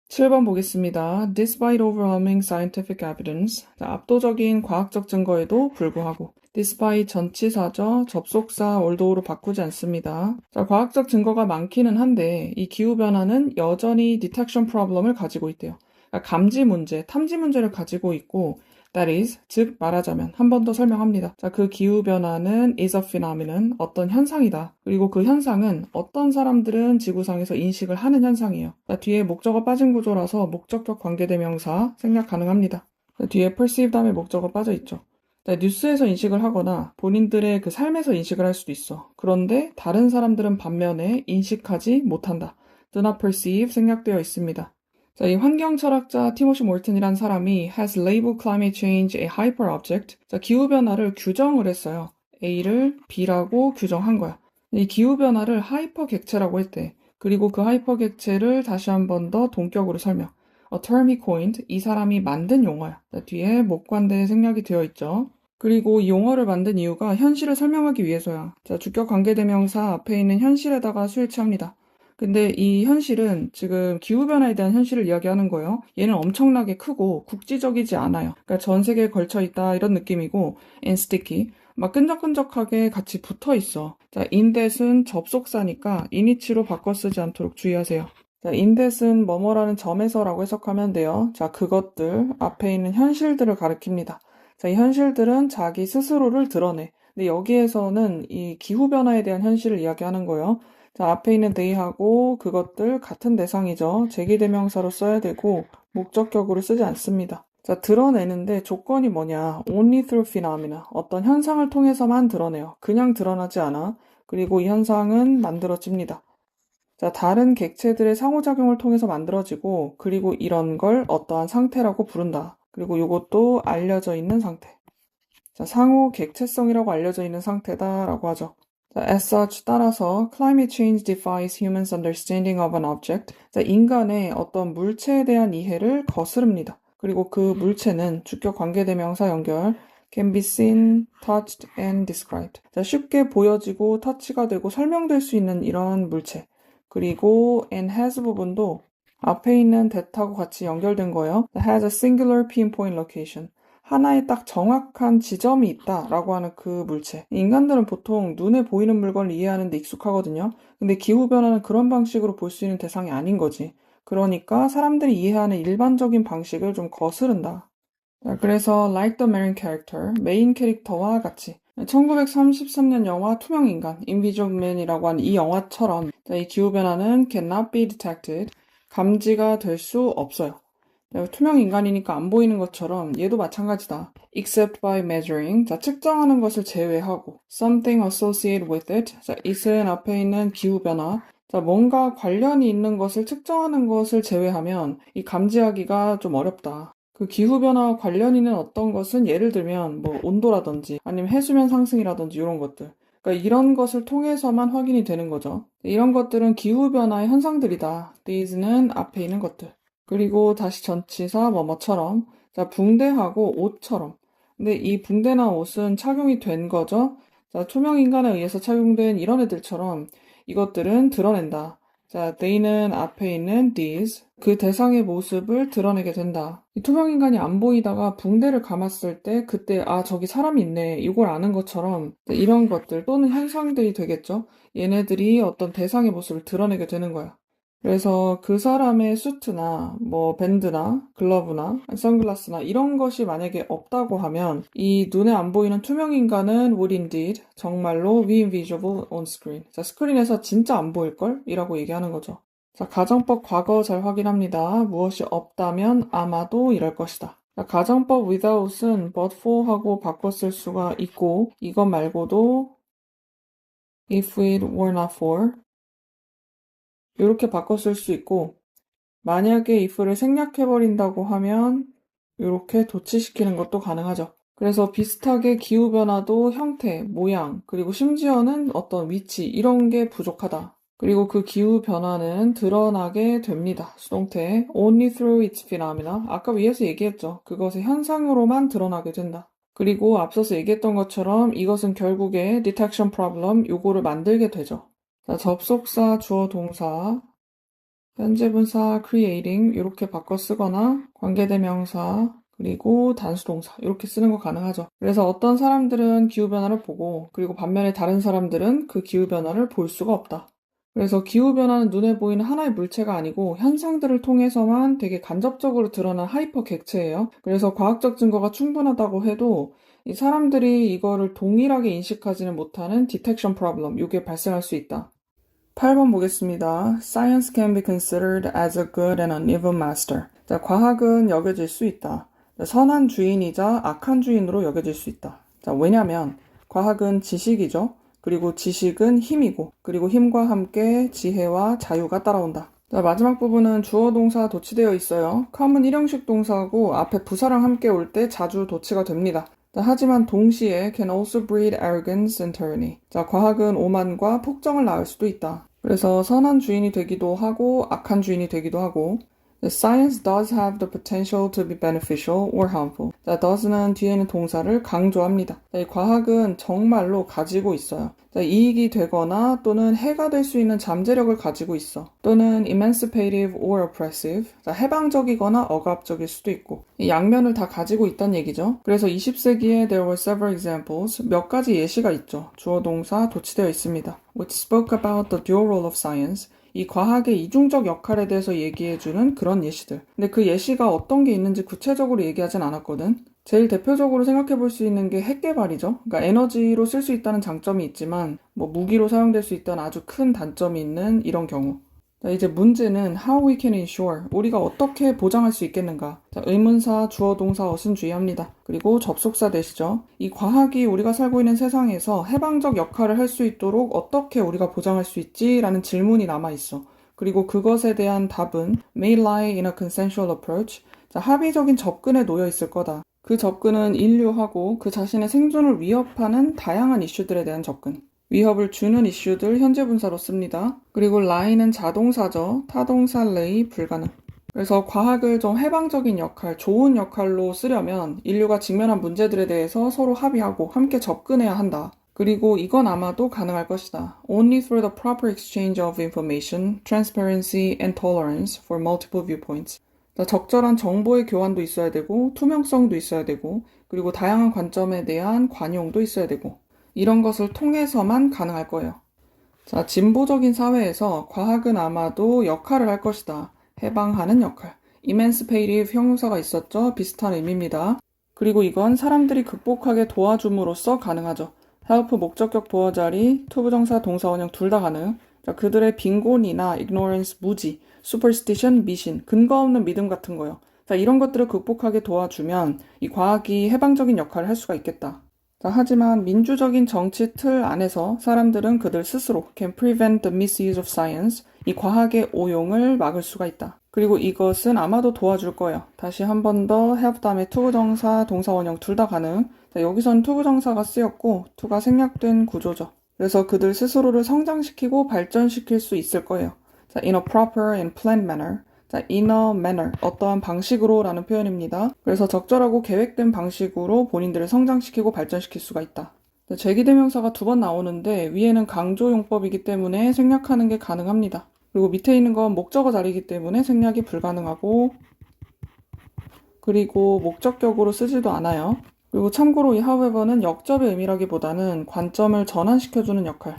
7번 보겠습니다. Despite overwhelming scientific evidence. 자, 압도적인 과학적 증거에도 불구하고. Despite 전치사죠. 접속사 although로 바꾸지 않습니다. 자, 과학적 증거가 많기는 한데 이 기후변화는 여전히 detection problem을 가지고 있대요. 그러니까 감지 문제, 탐지 문제를 가지고 있고 that is, 즉 말하자면 한 번 더 설명합니다. 자, 그 기후변화는 is a phenomenon, 어떤 현상이다. 그리고 그 현상은 어떤 사람들은 지구상에서 인식을 하는 현상이에요. 자, 뒤에 목적어 빠진 구조라서 목적격 관계대명사 생략 가능합니다. 자, 뒤에 perceive 다음에 목적어 빠져있죠. 자, 뉴스에서 인식을 하거나 본인들의 그 삶에서 인식을 할 수도 있어. 그런데 다른 사람들은 반면에 인식하지 못한다. do not perceive 생략되어 있습니다. 자, 이 환경 철학자 티모시 몰튼이란 사람이 has labeled climate change a hyper object. 자, 기후변화를 규정을 했어요. A를 B라고 규정한 거야. 이 기후변화를 하이퍼 객체라고 했대. 그리고 그 하이퍼 객체를 다시 한 번 더 동격으로 설명. A term he coined. 이 사람이 만든 용어야. 자, 뒤에 목관대 생략이 되어 있죠. 그리고 이 용어를 만든 이유가 현실을 설명하기 위해서야. 자, 주격 관계대명사 앞에 있는 현실에다가 수일치합니다. 근데 이 현실은 지금 기후변화에 대한 현실을 이야기하는 거예요. 얘는 엄청나게 크고 국지적이지 않아요. 그러니까 전 세계에 걸쳐 있다 이런 느낌이고 and sticky. 막 끈적끈적하게 같이 붙어 있어. 자, in-that은 접속사니까 init로 바꿔 쓰지 않도록 주의하세요. 자, in-that은 뭐뭐라는 점에서라고 해석하면 돼요. 자, 그것들 앞에 있는 현실들을 가리킵니다. 자, 이 현실들은 자기 스스로를 드러내. 근데 여기에서는 이 기후변화에 대한 현실을 이야기하는 거예요. 자, 앞에 있는 they하고 그것들 같은 대상이죠. 제기대명사로 써야 되고 목적격으로 쓰지 않습니다. 자, 드러내는데 조건이 뭐냐? Only through phenomena. 어떤 현상을 통해서만 드러내요. 그냥 드러나지 않아. 그리고 이 현상은 만들어집니다. 자, 다른 객체들의 상호작용을 통해서 만들어지고 그리고 이런 걸 어떠한 상태라고 부른다. 그리고 이것도 알려져 있는 상태. 자, 상호 객체성이라고 알려져 있는 상태다라고 하죠. 자, as such 따라서 climate change defies humans' understanding of an object. 자, 인간의 어떤 물체에 대한 이해를 거스릅니다. 그리고 그 물체는 주격 관계대명사 연결 can be seen, touched, and described. 자, 쉽게 보여지고 터치가 되고 설명될 수 있는 이런 물체. 그리고 and has 부분도 앞에 있는 that하고 같이 연결된 거예요. has a singular pinpoint location. 하나의 딱 정확한 지점이 있다라고 하는 그 물체. 인간들은 보통 눈에 보이는 물건을 이해하는 데 익숙하거든요. 근데 기후변화는 그런 방식으로 볼 수 있는 대상이 아닌 거지. 그러니까 사람들이 이해하는 일반적인 방식을 좀 거스른다. 자, 그래서 like the main character, 메인 캐릭터와 같이 1933년 영화 투명인간, Invisible Man이라고 하는 이 영화처럼 이 기후변화는 cannot be detected, 감지가 될 수 없어요. 투명 인간이니까 안 보이는 것처럼 얘도 마찬가지다. except by measuring. 자, 측정하는 것을 제외하고 something associated with it. 자, it은 앞에 있는 기후변화. 자, 뭔가 관련이 있는 것을 측정하는 것을 제외하면 이 감지하기가 좀 어렵다. 그 기후변화와 관련 있는 어떤 것은 예를 들면 뭐 온도라든지 아니면 해수면 상승이라든지 이런 것들. 그러니까 이런 것을 통해서만 확인이 되는 거죠. 이런 것들은 기후변화의 현상들이다. These는 앞에 있는 것들. 그리고 다시 전치사 뭐뭐처럼. 자, 붕대하고 옷처럼. 근데 이 붕대나 옷은 착용이 된 거죠. 자, 투명인간에 의해서 착용된 이런 애들처럼 이것들은 드러낸다. 자, they는 앞에 있는 these, 그 대상의 모습을 드러내게 된다. 이 투명인간이 안 보이다가 붕대를 감았을 때 그때 아 저기 사람이 있네 이걸 아는 것처럼 이런 것들 또는 현상들이 되겠죠. 얘네들이 어떤 대상의 모습을 드러내게 되는 거야. 그래서 그 사람의 수트나 뭐 밴드나 글러브나 선글라스나 이런 것이 만약에 없다고 하면 이 눈에 안 보이는 투명인간은 would indeed 정말로 be invisible on screen. 자, 스크린에서 진짜 안 보일걸? 이라고 얘기하는 거죠. 자, 가정법 과거 잘 확인합니다. 무엇이 없다면 아마도 이럴 것이다. 자, 가정법 without은 but for 하고 바꿔 쓸 수가 있고 이것 말고도 if it were not for 이렇게 바꿔 쓸 수 있고 만약에 if를 생략해버린다고 하면 이렇게 도치시키는 것도 가능하죠. 그래서 비슷하게 기후변화도 형태, 모양, 그리고 심지어는 어떤 위치 이런 게 부족하다. 그리고 그 기후변화는 드러나게 됩니다. 수동태 only through its phenomena. 아까 위에서 얘기했죠. 그것의 현상으로만 드러나게 된다. 그리고 앞서서 얘기했던 것처럼 이것은 결국에 detection problem 요거를 만들게 되죠. 자, 접속사, 주어, 동사, 현재분사 creating 이렇게 바꿔 쓰거나 관계대명사 그리고 단수동사 이렇게 쓰는 거 가능하죠. 그래서 어떤 사람들은 기후변화를 보고 그리고 반면에 다른 사람들은 그 기후변화를 볼 수가 없다. 그래서 기후변화는 눈에 보이는 하나의 물체가 아니고 현상들을 통해서만 되게 간접적으로 드러난 하이퍼 객체예요. 그래서 과학적 증거가 충분하다고 해도 이 사람들이 이거를 동일하게 인식하지는 못하는 디텍션 프로블럼 이게 발생할 수 있다. 8번 보겠습니다. Science can be considered as a good and an evil master. 자, 과학은 여겨질 수 있다. 선한 주인이자 악한 주인으로 여겨질 수 있다. 자, 왜냐면 과학은 지식이죠. 그리고 지식은 힘이고 그리고 힘과 함께 지혜와 자유가 따라온다. 자, 마지막 부분은 주어 동사 도치되어 있어요. come은 일형식 동사고 앞에 부사랑 함께 올 때 자주 도치가 됩니다. 자, 하지만 동시에 can also breed arrogance and tyranny. 자, 과학은 오만과 폭정을 낳을 수도 있다. 그래서 선한 주인이 되기도 하고 악한 주인이 되기도 하고 Science does have the potential to be beneficial or harmful. 자, does는 뒤에는 동사를 강조합니다. 자, 이 과학은 정말로 가지고 있어요. 자, 이익이 되거나 또는 해가 될 수 있는 잠재력을 가지고 있어. 또는 emancipative or oppressive. 자, 해방적이거나 억압적일 수도 있고. 이 양면을 다 가지고 있다는 얘기죠. 그래서 20세기에 there were several examples. 몇 가지 예시가 있죠. 주어 동사 도치되어 있습니다. Which spoke about the dual role of science. 이 과학의 이중적 역할에 대해서 얘기해주는 그런 예시들. 근데 그 예시가 어떤 게 있는지 구체적으로 얘기하진 않았거든. 제일 대표적으로 생각해 볼 수 있는 게 핵 개발이죠. 그러니까 에너지로 쓸 수 있다는 장점이 있지만 뭐 무기로 사용될 수 있다는 아주 큰 단점이 있는 이런 경우. 자, 이제 문제는 how we can ensure 우리가 어떻게 보장할 수 있겠는가. 자, 의문사, 주어, 동사, 어순 주의합니다. 그리고 접속사 되시죠. 이 과학이 우리가 살고 있는 세상에서 해방적 역할을 할 수 있도록 어떻게 우리가 보장할 수 있지라는 질문이 남아있어. 그리고 그것에 대한 답은 may lie in a consensual approach. 자, 합의적인 접근에 놓여 있을 거다. 그 접근은 인류하고 그 자신의 생존을 위협하는 다양한 이슈들에 대한 접근. 위협을 주는 이슈들 현재 분사로 씁니다. 그리고 lie는 자동사죠. 타동사 lay 불가능. 그래서 과학을 좀 해방적인 역할, 좋은 역할로 쓰려면 인류가 직면한 문제들에 대해서 서로 합의하고 함께 접근해야 한다. 그리고 이건 아마도 가능할 것이다. Only through the proper exchange of information, transparency and tolerance for multiple viewpoints. 적절한 정보의 교환도 있어야 되고 투명성도 있어야 되고 그리고 다양한 관점에 대한 관용도 있어야 되고 이런 것을 통해서만 가능할 거예요. 자, 진보적인 사회에서 과학은 아마도 역할을 할 것이다. 해방하는 역할. emancipative 형용사가 있었죠. 비슷한 의미입니다. 그리고 이건 사람들이 극복하게 도와줌으로써 가능하죠. help 목적격 보어 자리, 투부정사 동사원형 둘 다 가능. 자, 그들의 빈곤이나 ignorance 무지, superstition 미신, 근거 없는 믿음 같은 거요. 자, 이런 것들을 극복하게 도와주면 이 과학이 해방적인 역할을 할 수가 있겠다. 자, 하지만 민주적인 정치 틀 안에서 사람들은 그들 스스로 can prevent the misuse of science, 이 과학의 오용을 막을 수가 있다. 그리고 이것은 아마도 도와줄 거예요. 다시 한 번 더 help 다음에 투부정사, 동사 원형 둘 다 가능. 자, 여기선 투부정사가 쓰였고 to가 생략된 구조죠. 그래서 그들 스스로를 성장시키고 발전시킬 수 있을 거예요. 자, in a proper and planned manner. 자, in a manner, 어떠한 방식으로 라는 표현입니다. 그래서 적절하고 계획된 방식으로 본인들을 성장시키고 발전시킬 수가 있다. 제기대명사가 두 번 나오는데 위에는 강조용법이기 때문에 생략하는 게 가능합니다. 그리고 밑에 있는 건 목적어 자리이기 때문에 생략이 불가능하고, 그리고 목적격으로 쓰지도 않아요. 그리고 참고로 이 however는 역접의 의미라기보다는 관점을 전환시켜주는 역할.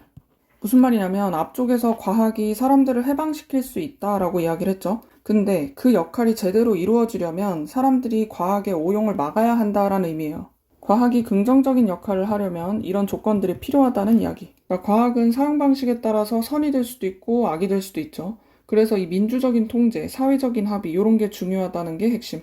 무슨 말이냐면 앞쪽에서 과학이 사람들을 해방시킬 수 있다라고 이야기를 했죠. 근데 그 역할이 제대로 이루어지려면 사람들이 과학의 오용을 막아야 한다라는 의미예요. 과학이 긍정적인 역할을 하려면 이런 조건들이 필요하다는 이야기. 그러니까 과학은 사용 방식에 따라서 선이 될 수도 있고 악이 될 수도 있죠. 그래서 이 민주적인 통제, 사회적인 합의 이런 게 중요하다는 게 핵심.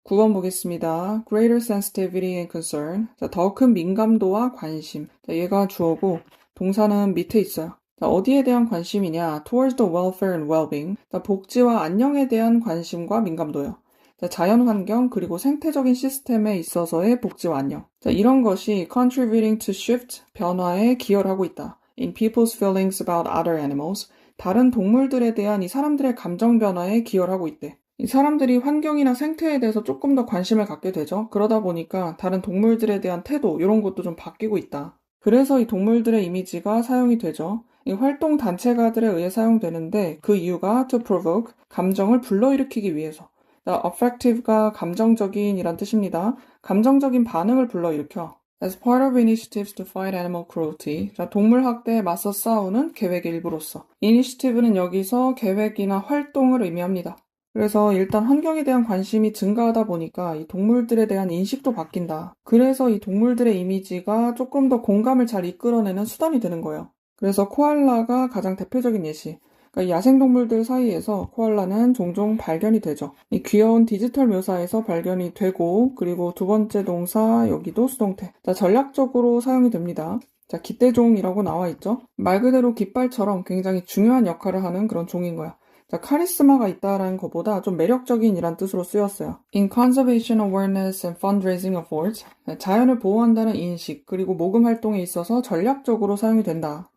9번 보겠습니다. Greater sensitivity and concern. 자, 더 큰 민감도와 관심. 자, 얘가 주어고 동사는 밑에 있어요. 자, 어디에 대한 관심이냐? Towards the welfare and well-being. 자, 복지와 안녕에 대한 관심과 민감도요. 자, 자연환경 그리고 생태적인 시스템에 있어서의 복지와 안녕. 자, 이런 것이 contributing to shift, 변화에 기여를 하고 있다. In people's feelings about other animals. 다른 동물들에 대한 이 사람들의 감정 변화에 기여를 하고 있대. 이 사람들이 환경이나 생태에 대해서 조금 더 관심을 갖게 되죠. 그러다 보니까 다른 동물들에 대한 태도 이런 것도 좀 바뀌고 있다. 그래서 이 동물들의 이미지가 사용이 되죠. 이 활동 단체가들에 의해 사용되는데 그 이유가 to provoke, 감정을 불러일으키기 위해서. affective가 감정적인이란 뜻입니다. 감정적인 반응을 불러일으켜. As part of initiatives to fight animal cruelty. 자, 동물 학대에 맞서 싸우는 계획의 일부로서. initiative는 여기서 계획이나 활동을 의미합니다. 그래서 일단 환경에 대한 관심이 증가하다 보니까 이 동물들에 대한 인식도 바뀐다. 그래서 이 동물들의 이미지가 조금 더 공감을 잘 이끌어내는 수단이 되는 거예요. 그래서 코알라가 가장 대표적인 예시. 그러니까 야생동물들 사이에서 코알라는 종종 발견이 되죠. 이 귀여운 디지털 묘사에서 발견이 되고, 그리고 두 번째 동사 여기도 수동태. 자, 전략적으로 사용이 됩니다. 자, 깃대종이라고 나와 있죠. 말 그대로 깃발처럼 굉장히 중요한 역할을 하는 그런 종인 거야. 자, 카리스마가 있다라는 것보다 좀 매력적인이란 뜻으로 쓰였어요. In conservation awareness and fundraising efforts, 자연을 보호한다는 인식 그리고 모금 활동에 있어서 전략적으로 사용이 된다.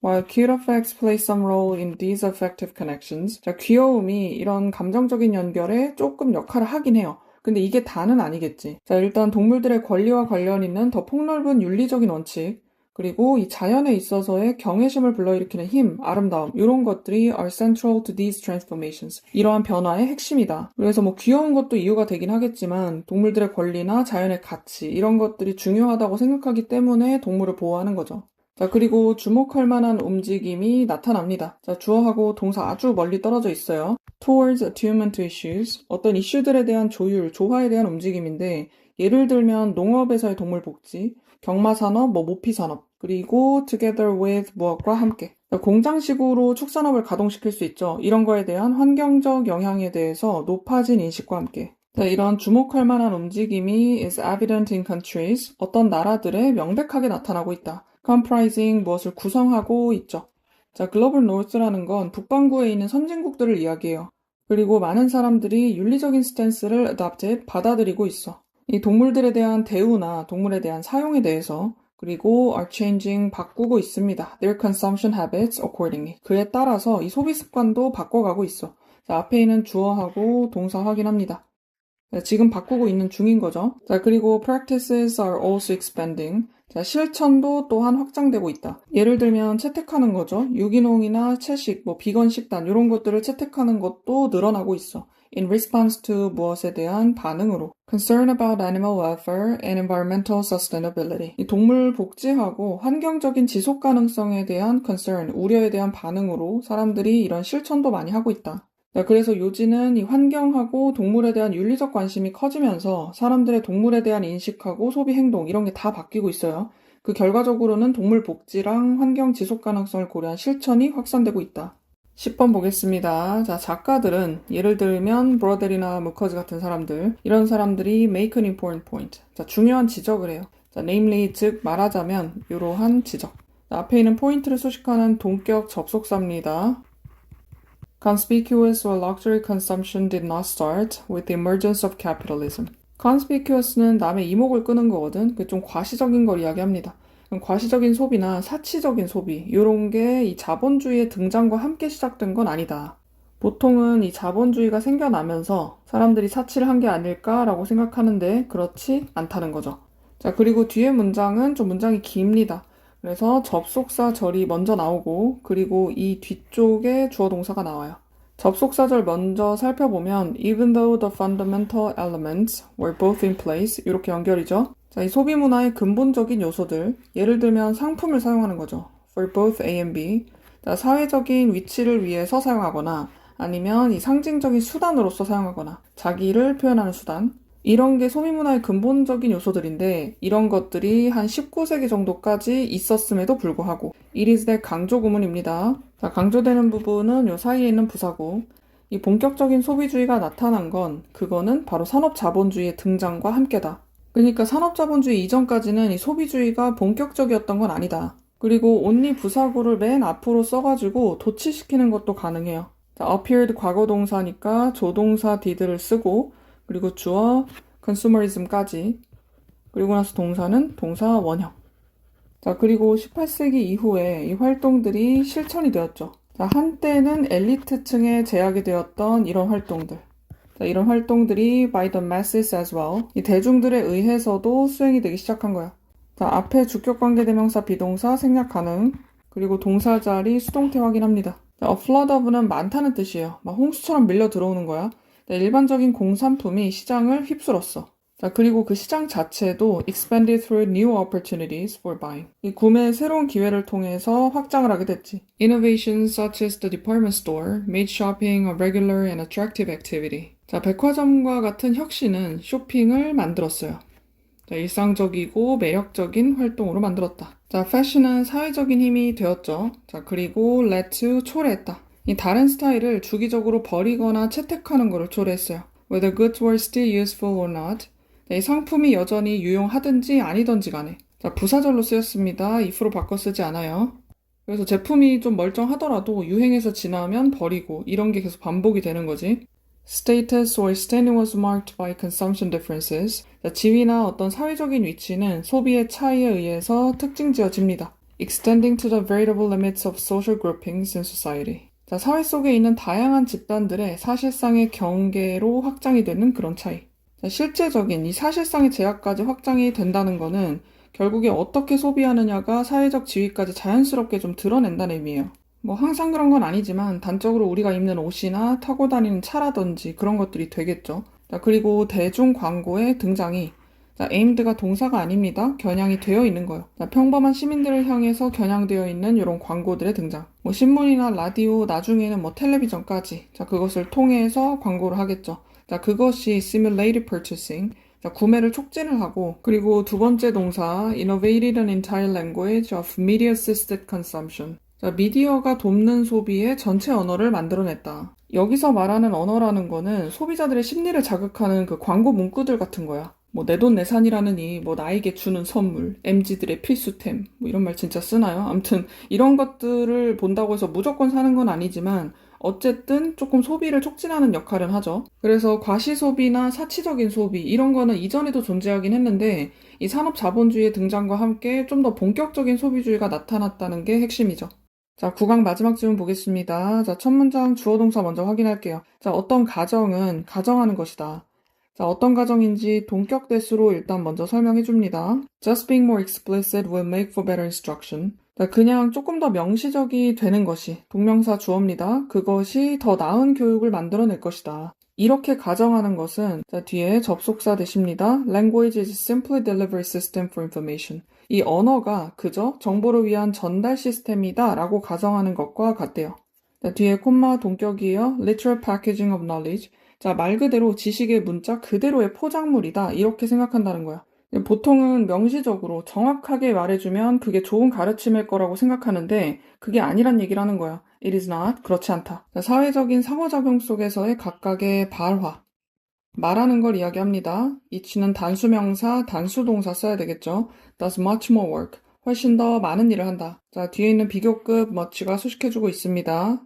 While cute effects play some role in these affective connections, 자, 귀여움이 이런 감정적인 연결에 조금 역할을 하긴 해요. 근데 이게 다는 아니겠지. 자, 일단 동물들의 권리와 관련 있는 더 폭넓은 윤리적인 원칙, 그리고 이 자연에 있어서의 경외심을 불러일으키는 힘, 아름다움 이런 것들이 are central to these transformations. 이러한 변화의 핵심이다. 그래서 뭐 귀여운 것도 이유가 되긴 하겠지만 동물들의 권리나 자연의 가치 이런 것들이 중요하다고 생각하기 때문에 동물을 보호하는 거죠. 자, 그리고 주목할 만한 움직임이 나타납니다. 자, 주어하고 동사 아주 멀리 떨어져 있어요. Towards attunement to issues. 어떤 이슈들에 대한 조율, 조화에 대한 움직임인데 예를 들면 농업에서의 동물 복지, 경마산업, 모피산업, 그리고 together with 무엇과 함께. 공장식으로 축산업을 가동시킬 수 있죠. 이런 거에 대한 환경적 영향에 대해서 높아진 인식과 함께. 이런 주목할 만한 움직임이 is evident in countries, 어떤 나라들에 명백하게 나타나고 있다. comprising 무엇을 구성하고 있죠. 자, 글로벌 노스라는 건 북반구에 있는 선진국들을 이야기해요. 그리고 많은 사람들이 윤리적인 스탠스를 adopted, 받아들이고 있어. 이 동물들에 대한 대우나 동물에 대한 사용에 대해서 그리고 are changing, 바꾸고 있습니다. Their consumption habits accordingly. 그에 따라서 이 소비 습관도 바꿔가고 있어. 자, 앞에 있는 주어하고 동사 확인합니다. 자, 지금 바꾸고 있는 중인 거죠. 자, 그리고 practices are also expanding. 자, 실천도 또한 확장되고 있다. 예를 들면 채택하는 거죠. 유기농이나 채식, 비건 식단 이런 것들을 채택하는 것도 늘어나고 있어. In response to 무엇에 대한 반응으로. Concern about animal welfare and environmental sustainability. 이 동물 복지하고 환경적인 지속 가능성에 대한 concern, 우려에 대한 반응으로 사람들이 이런 실천도 많이 하고 있다. 자, 그래서 요지는 이 환경하고 동물에 대한 윤리적 관심이 커지면서 사람들의 동물에 대한 인식하고 소비 행동 이런 게 다 바뀌고 있어요. 그 결과적으로는 동물 복지랑 환경 지속 가능성을 고려한 실천이 확산되고 있다. 10번 보겠습니다. 자, 작가들은 예를 들면 브로델이나 무커즈 같은 사람들, 이런 사람들이 make an important point. 자, 중요한 지적을 해요. 자, namely, 즉 말하자면 이러한 지적. 자, 앞에 있는 포인트를 수식하는 동격 접속사입니다. Conspicuous or luxury consumption did not start with the emergence of capitalism. Conspicuous는 남의 이목을 끄는 거거든. 그 좀 과시적인 걸 이야기합니다. 과시적인 소비나 사치적인 소비, 이런 게 이 자본주의의 등장과 함께 시작된 건 아니다. 보통은 이 자본주의가 생겨나면서 사람들이 사치를 한 게 아닐까라고 생각하는데 그렇지 않다는 거죠. 자, 그리고 뒤에 문장은 좀 문장이 깁니다. 그래서 접속사절이 먼저 나오고 그리고 이 뒤쪽에 주어 동사가 나와요. 접속사절 먼저 살펴보면 even though the fundamental elements were both in place 이렇게 연결이죠. 자, 이 소비 문화의 근본적인 요소들 예를 들면 상품을 사용하는 거죠. for both A and B 자, 사회적인 위치를 위해서 사용하거나 아니면 이 상징적인 수단으로서 사용하거나 자기를 표현하는 수단 이런 게 소비 문화의 근본적인 요소들인데 이런 것들이 한 19세기 정도까지 있었음에도 불구하고 it is that 강조 구문입니다. 자, 강조되는 부분은 요 사이에 있는 부사고 이 본격적인 소비주의가 나타난 건 그거는 바로 산업자본주의의 등장과 함께다. 그러니까 산업자본주의 이전까지는 이 소비주의가 본격적이었던 건 아니다. 그리고 only 부사구를 맨 앞으로 써가지고 도치시키는 것도 가능해요. 자, appeared 과거 동사니까 조동사 did를 쓰고 그리고 주어 consumerism까지 그리고 나서 동사는 동사 원형. 자, 그리고 18세기 이후에 이 활동들이 실천이 되었죠. 자, 한때는 엘리트층에 제약이 되었던 이런 활동들. 자, 이런 활동들이 by the masses as well. 이 대중들에 의해서도 수행이 되기 시작한 거야. 자, 앞에 주격관계대명사 비동사 생략 가능. 그리고 동사 자리 수동태 확인합니다. 자, a flood of는 많다는 뜻이에요. 막 홍수처럼 밀려 들어오는 거야. 일반적인 공산품이 시장을 휩쓸었어. 자, 그리고 그 시장 자체도 expanded through new opportunities for buying. 이 구매의 새로운 기회를 통해서 확장을 하게 됐지. Innovations such as the department store made shopping a regular and attractive activity. 자, 백화점과 같은 혁신은 쇼핑을 만들었어요. 자, 일상적이고 매력적인 활동으로 만들었다. 자, fashion은 사회적인 힘이 되었죠. 자, 그리고 led to 초래했다. 이 다른 스타일을 주기적으로 버리거나 채택하는 것을 초래했어요. Whether goods were still useful or not. 이 상품이 여전히 유용하든지 아니든지 간에. 자, 부사절로 쓰였습니다. if로 바꿔 쓰지 않아요. 그래서 제품이 좀 멀쩡하더라도 유행에서 지나면 버리고 이런 게 계속 반복이 되는 거지. Status or standing was marked by consumption differences. 자, 지위나 어떤 사회적인 위치는 소비의 차이에 의해서 특징 지어집니다. Extending to the variable limits of social groupings in society. 자, 사회 속에 있는 다양한 집단들의 사실상의 경계로 확장이 되는 그런 차이. 자, 실제적인 이 사실상의 제약까지 확장이 된다는 거는 결국에 어떻게 소비하느냐가 사회적 지위까지 자연스럽게 좀 드러낸다는 의미예요. 뭐 항상 그런 건 아니지만 단적으로 우리가 입는 옷이나 타고 다니는 차라든지 그런 것들이 되겠죠. 자, 그리고 대중 광고의 등장이 자, aimed,가 동사가 아닙니다. 겨냥이 되어 있는 거예요. 자, 평범한 시민들을 향해서 겨냥되어 있는 이런 광고들의 등장. 뭐 신문이나 라디오, 나중에는 뭐 텔레비전까지. 자, 그것을 통해서 광고를 하겠죠. 자, 그것이 simulated purchasing. 자, 구매를 촉진을 하고 그리고 두 번째 동사 innovated an entire language of media-assisted consumption. 자, 미디어가 돕는 소비의 전체 언어를 만들어냈다. 여기서 말하는 언어라는 거는 소비자들의 심리를 자극하는 그 광고 문구들 같은 거야. 뭐 내돈내산이라느니 뭐 나에게 주는 선물, MZ들의 필수템 뭐 이런 말 진짜 쓰나요? 아무튼 이런 것들을 본다고 해서 무조건 사는 건 아니지만 어쨌든 조금 소비를 촉진하는 역할은 하죠. 그래서 과시소비나 사치적인 소비 이런 거는 이전에도 존재하긴 했는데 이 산업자본주의의 등장과 함께 좀 더 본격적인 소비주의가 나타났다는 게 핵심이죠. 자, 9강 마지막 질문 보겠습니다. 자, 첫 문장 주어 동사 먼저 확인할게요. 자, 어떤 가정은 가정하는 것이다. 자, 어떤 가정인지 동격 대수로 일단 먼저 설명해 줍니다. Just being more explicit will make for better instruction. 자, 그냥 조금 더 명시적이 되는 것이 동명사 주어입니다. 그것이 더 나은 교육을 만들어낼 것이다. 이렇게 가정하는 것은 자, 뒤에 접속사 대십니다. Language is simply delivery system for information. 이 언어가 그저 정보를 위한 전달 시스템이다 라고 가정하는 것과 같대요. 자, 뒤에 콤마 동격이에요. Literal packaging of knowledge. 자, 말 그대로 지식의 문자 그대로의 포장물이다. 이렇게 생각한다는 거야. 보통은 명시적으로 정확하게 말해주면 그게 좋은 가르침일 거라고 생각하는데 그게 아니란 얘기를 하는 거야. It is not. 그렇지 않다. 자, 사회적인 상호작용 속에서의 각각의 발화. 말하는 걸 이야기합니다. it는 단수명사, 단수동사 써야 되겠죠. does much more work. 훨씬 더 많은 일을 한다. 자, 뒤에 있는 비교급 much가 수식해주고 있습니다.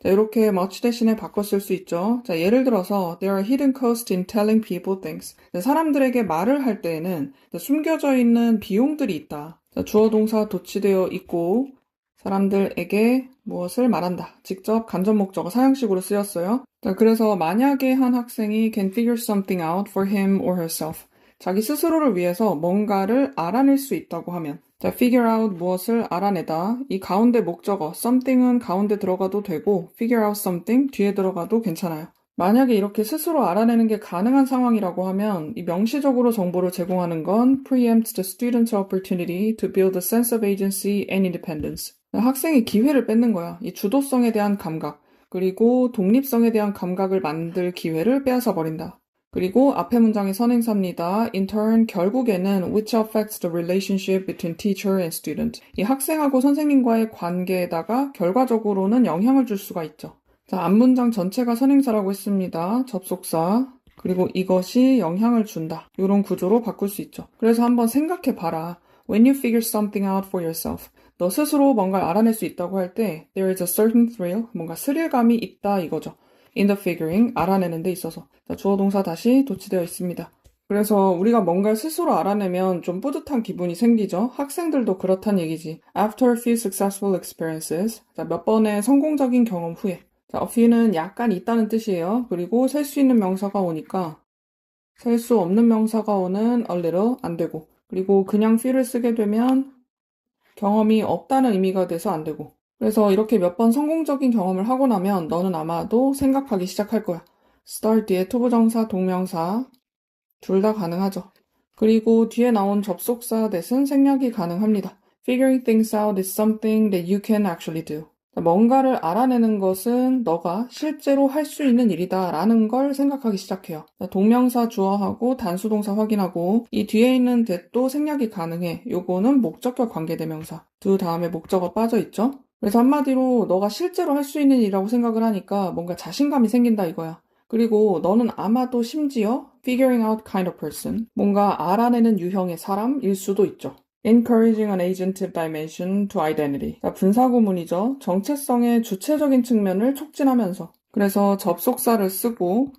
자, 이렇게 much 대신에 바꿔 쓸 수 있죠. 자, 예를 들어서 there are hidden costs in telling people things. 자, 사람들에게 말을 할 때에는 숨겨져 있는 비용들이 있다. 자, 주어 동사 도치되어 있고 사람들에게 무엇을 말한다. 직접 간접 목적어 사형식으로 쓰였어요. 자, 그래서 만약에 한 학생이 can figure something out for him or herself. 자기 스스로를 위해서 뭔가를 알아낼 수 있다고 하면 자, figure out 무엇을 알아내다. 이 가운데 목적어 something은 가운데 들어가도 되고 figure out something 뒤에 들어가도 괜찮아요. 만약에 이렇게 스스로 알아내는 게 가능한 상황이라고 하면 이 명시적으로 정보를 제공하는 건 preempt the student's opportunity to build a sense of agency and independence. 학생이 기회를 뺏는 거야. 이 주도성에 대한 감각, 그리고 독립성에 대한 감각을 만들 기회를 빼앗아 버린다. 그리고 앞에 문장의 선행사입니다. In turn, 결국에는 which affects the relationship between teacher and student. 이 학생하고 선생님과의 관계에다가 결과적으로는 영향을 줄 수가 있죠. 자, 앞문장 전체가 선행사라고 했습니다. 접속사. 그리고 이것이 영향을 준다. 이런 구조로 바꿀 수 있죠. 그래서 한번 생각해 봐라. When you figure something out for yourself. 너 스스로 뭔가를 알아낼 수 있다고 할 때 there is a certain thrill, 뭔가 스릴감이 있다 이거죠. In the figuring, 알아내는 데 있어서. 자, 주어 동사 다시 도치되어 있습니다. 그래서 우리가 뭔가를 스스로 알아내면 좀 뿌듯한 기분이 생기죠. 학생들도 그렇단 얘기지. After a few successful experiences. 자, 몇 번의 성공적인 경험 후에. 자, a few는 약간 있다는 뜻이에요. 그리고 셀 수 있는 명사가 오니까 셀 수 없는 명사가 오는 a little 안 되고. 그리고 그냥 few를 쓰게 되면 경험이 없다는 의미가 돼서 안 되고. 그래서 이렇게 몇 번 성공적인 경험을 하고 나면 너는 아마도 생각하기 시작할 거야. start 뒤에 투부정사, 동명사 둘 다 가능하죠. 그리고 뒤에 나온 접속사 that은 생략이 가능합니다. Figuring things out is something that you can actually do. 뭔가를 알아내는 것은 너가 실제로 할 수 있는 일이다 라는 걸 생각하기 시작해요. 동명사 주어하고 단수동사 확인하고 이 뒤에 있는 that도 생략이 가능해. 요거는 목적격 관계대명사. 두 다음에 목적어 빠져있죠. 그래서 한마디로 너가 실제로 할 수 있는 일이라고 생각을 하니까 뭔가 자신감이 생긴다 이거야. 그리고 너는 아마도 심지어 figuring out kind of person, 뭔가 알아내는 유형의 사람일 수도 있죠. Encouraging an agentive dimension to identity. 자, 분사구문이죠. 정체성의 주체적인 측면을 촉진하면서. 그래서 접속사를 쓰고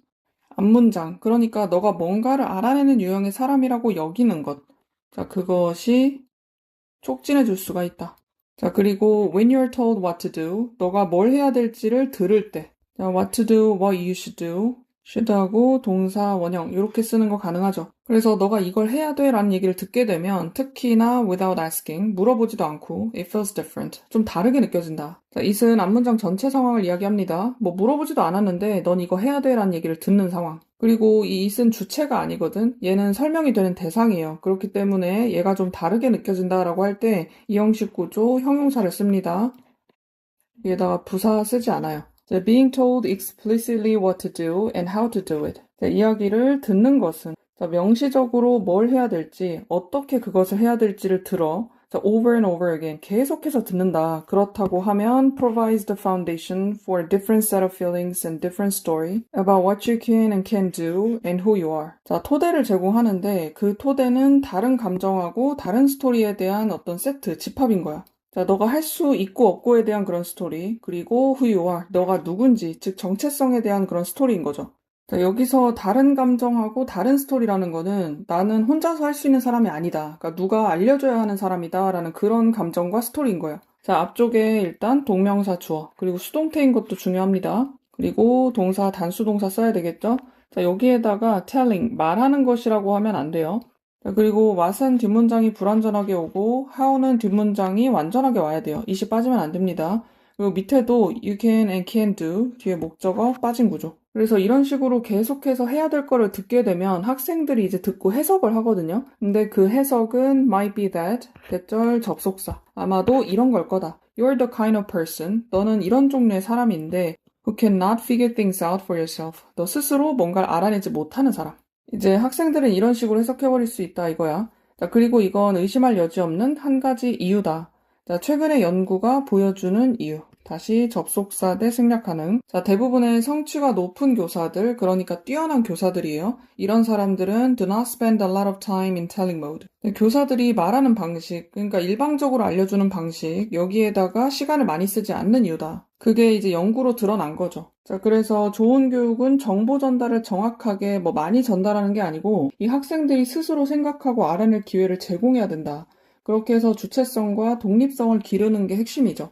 앞문장, 그러니까 너가 뭔가를 알아내는 유형의 사람이라고 여기는 것. 자, 그것이 촉진해 줄 수가 있다. 자, 그리고 when you're told what to do, 너가 뭘 해야 될지를 들을 때. 자, what to do, what you should do. should하고 동사, 원형 이렇게 쓰는 거 가능하죠. 그래서 너가 이걸 해야 돼 라는 얘기를 듣게 되면 특히나 without asking, 물어보지도 않고 it feels different, 좀 다르게 느껴진다. 자, it은 앞문장 전체 상황을 이야기합니다. 뭐 물어보지도 않았는데 넌 이거 해야 돼 라는 얘기를 듣는 상황. 그리고 이 it은 주체가 아니거든. 얘는 설명이 되는 대상이에요. 그렇기 때문에 얘가 좀 다르게 느껴진다라고 할 때 이 형식 구조 형용사를 씁니다. 여기에다가 부사 쓰지 않아요. Being told explicitly what to do and how to do it. 이야기를 듣는 것은 명시적으로 뭘 해야 될지, 어떻게 그것을 해야 될지를 들어 over and over again 계속해서 듣는다. 그렇다고 하면 provides the foundation for a different set of feelings and different story about what you can and can't do and who you are. 자, 토대를 제공하는데 그 토대는 다른 감정하고 다른 스토리에 대한 어떤 세트, 집합인 거야. 자, 너가 할 수 있고 없고에 대한 그런 스토리, 그리고 who you are, 너가 누군지, 즉 정체성에 대한 그런 스토리인 거죠. 자, 여기서 다른 감정하고 다른 스토리라는 거는 나는 혼자서 할 수 있는 사람이 아니다. 그러니까 누가 알려줘야 하는 사람이다 라는 그런 감정과 스토리인 거예요. 자, 앞쪽에 일단 동명사 주어, 그리고 수동태인 것도 중요합니다. 그리고 동사, 단수동사 써야 되겠죠? 자, 여기에다가 telling, 말하는 것이라고 하면 안 돼요. 그리고 what은 뒷문장이 불완전하게 오고 how는 뒷문장이 완전하게 와야 돼요. it이 빠지면 안 됩니다. 그리고 밑에도 you can and can do 뒤에 목적어 빠진 구조. 그래서 이런 식으로 계속해서 해야 될 거를 듣게 되면 학생들이 이제 듣고 해석을 하거든요. 근데 그 해석은 might be that, 대절 접속사. 아마도 이런 걸 거다. You're the kind of person. 너는 이런 종류의 사람인데 who cannot figure things out for yourself. 너 스스로 뭔가를 알아내지 못하는 사람. 이제 학생들은 이런 식으로 해석해버릴 수 있다 이거야. 자, 그리고 이건 의심할 여지 없는 한 가지 이유다. 자, 최근의 연구가 보여주는 이유. 다시 접속사 대 생략 가능. 자, 대부분의 성취가 높은 교사들, 그러니까 뛰어난 교사들이에요. 이런 사람들은 do not spend a lot of time in telling mode. 교사들이 말하는 방식, 그러니까 일방적으로 알려주는 방식, 여기에다가 시간을 많이 쓰지 않는 이유다. 그게 이제 연구로 드러난 거죠. 자, 그래서 좋은 교육은 정보 전달을 정확하게 많이 전달하는 게 아니고 이 학생들이 스스로 생각하고 알아낼 기회를 제공해야 된다. 그렇게 해서 주체성과 독립성을 기르는 게 핵심이죠.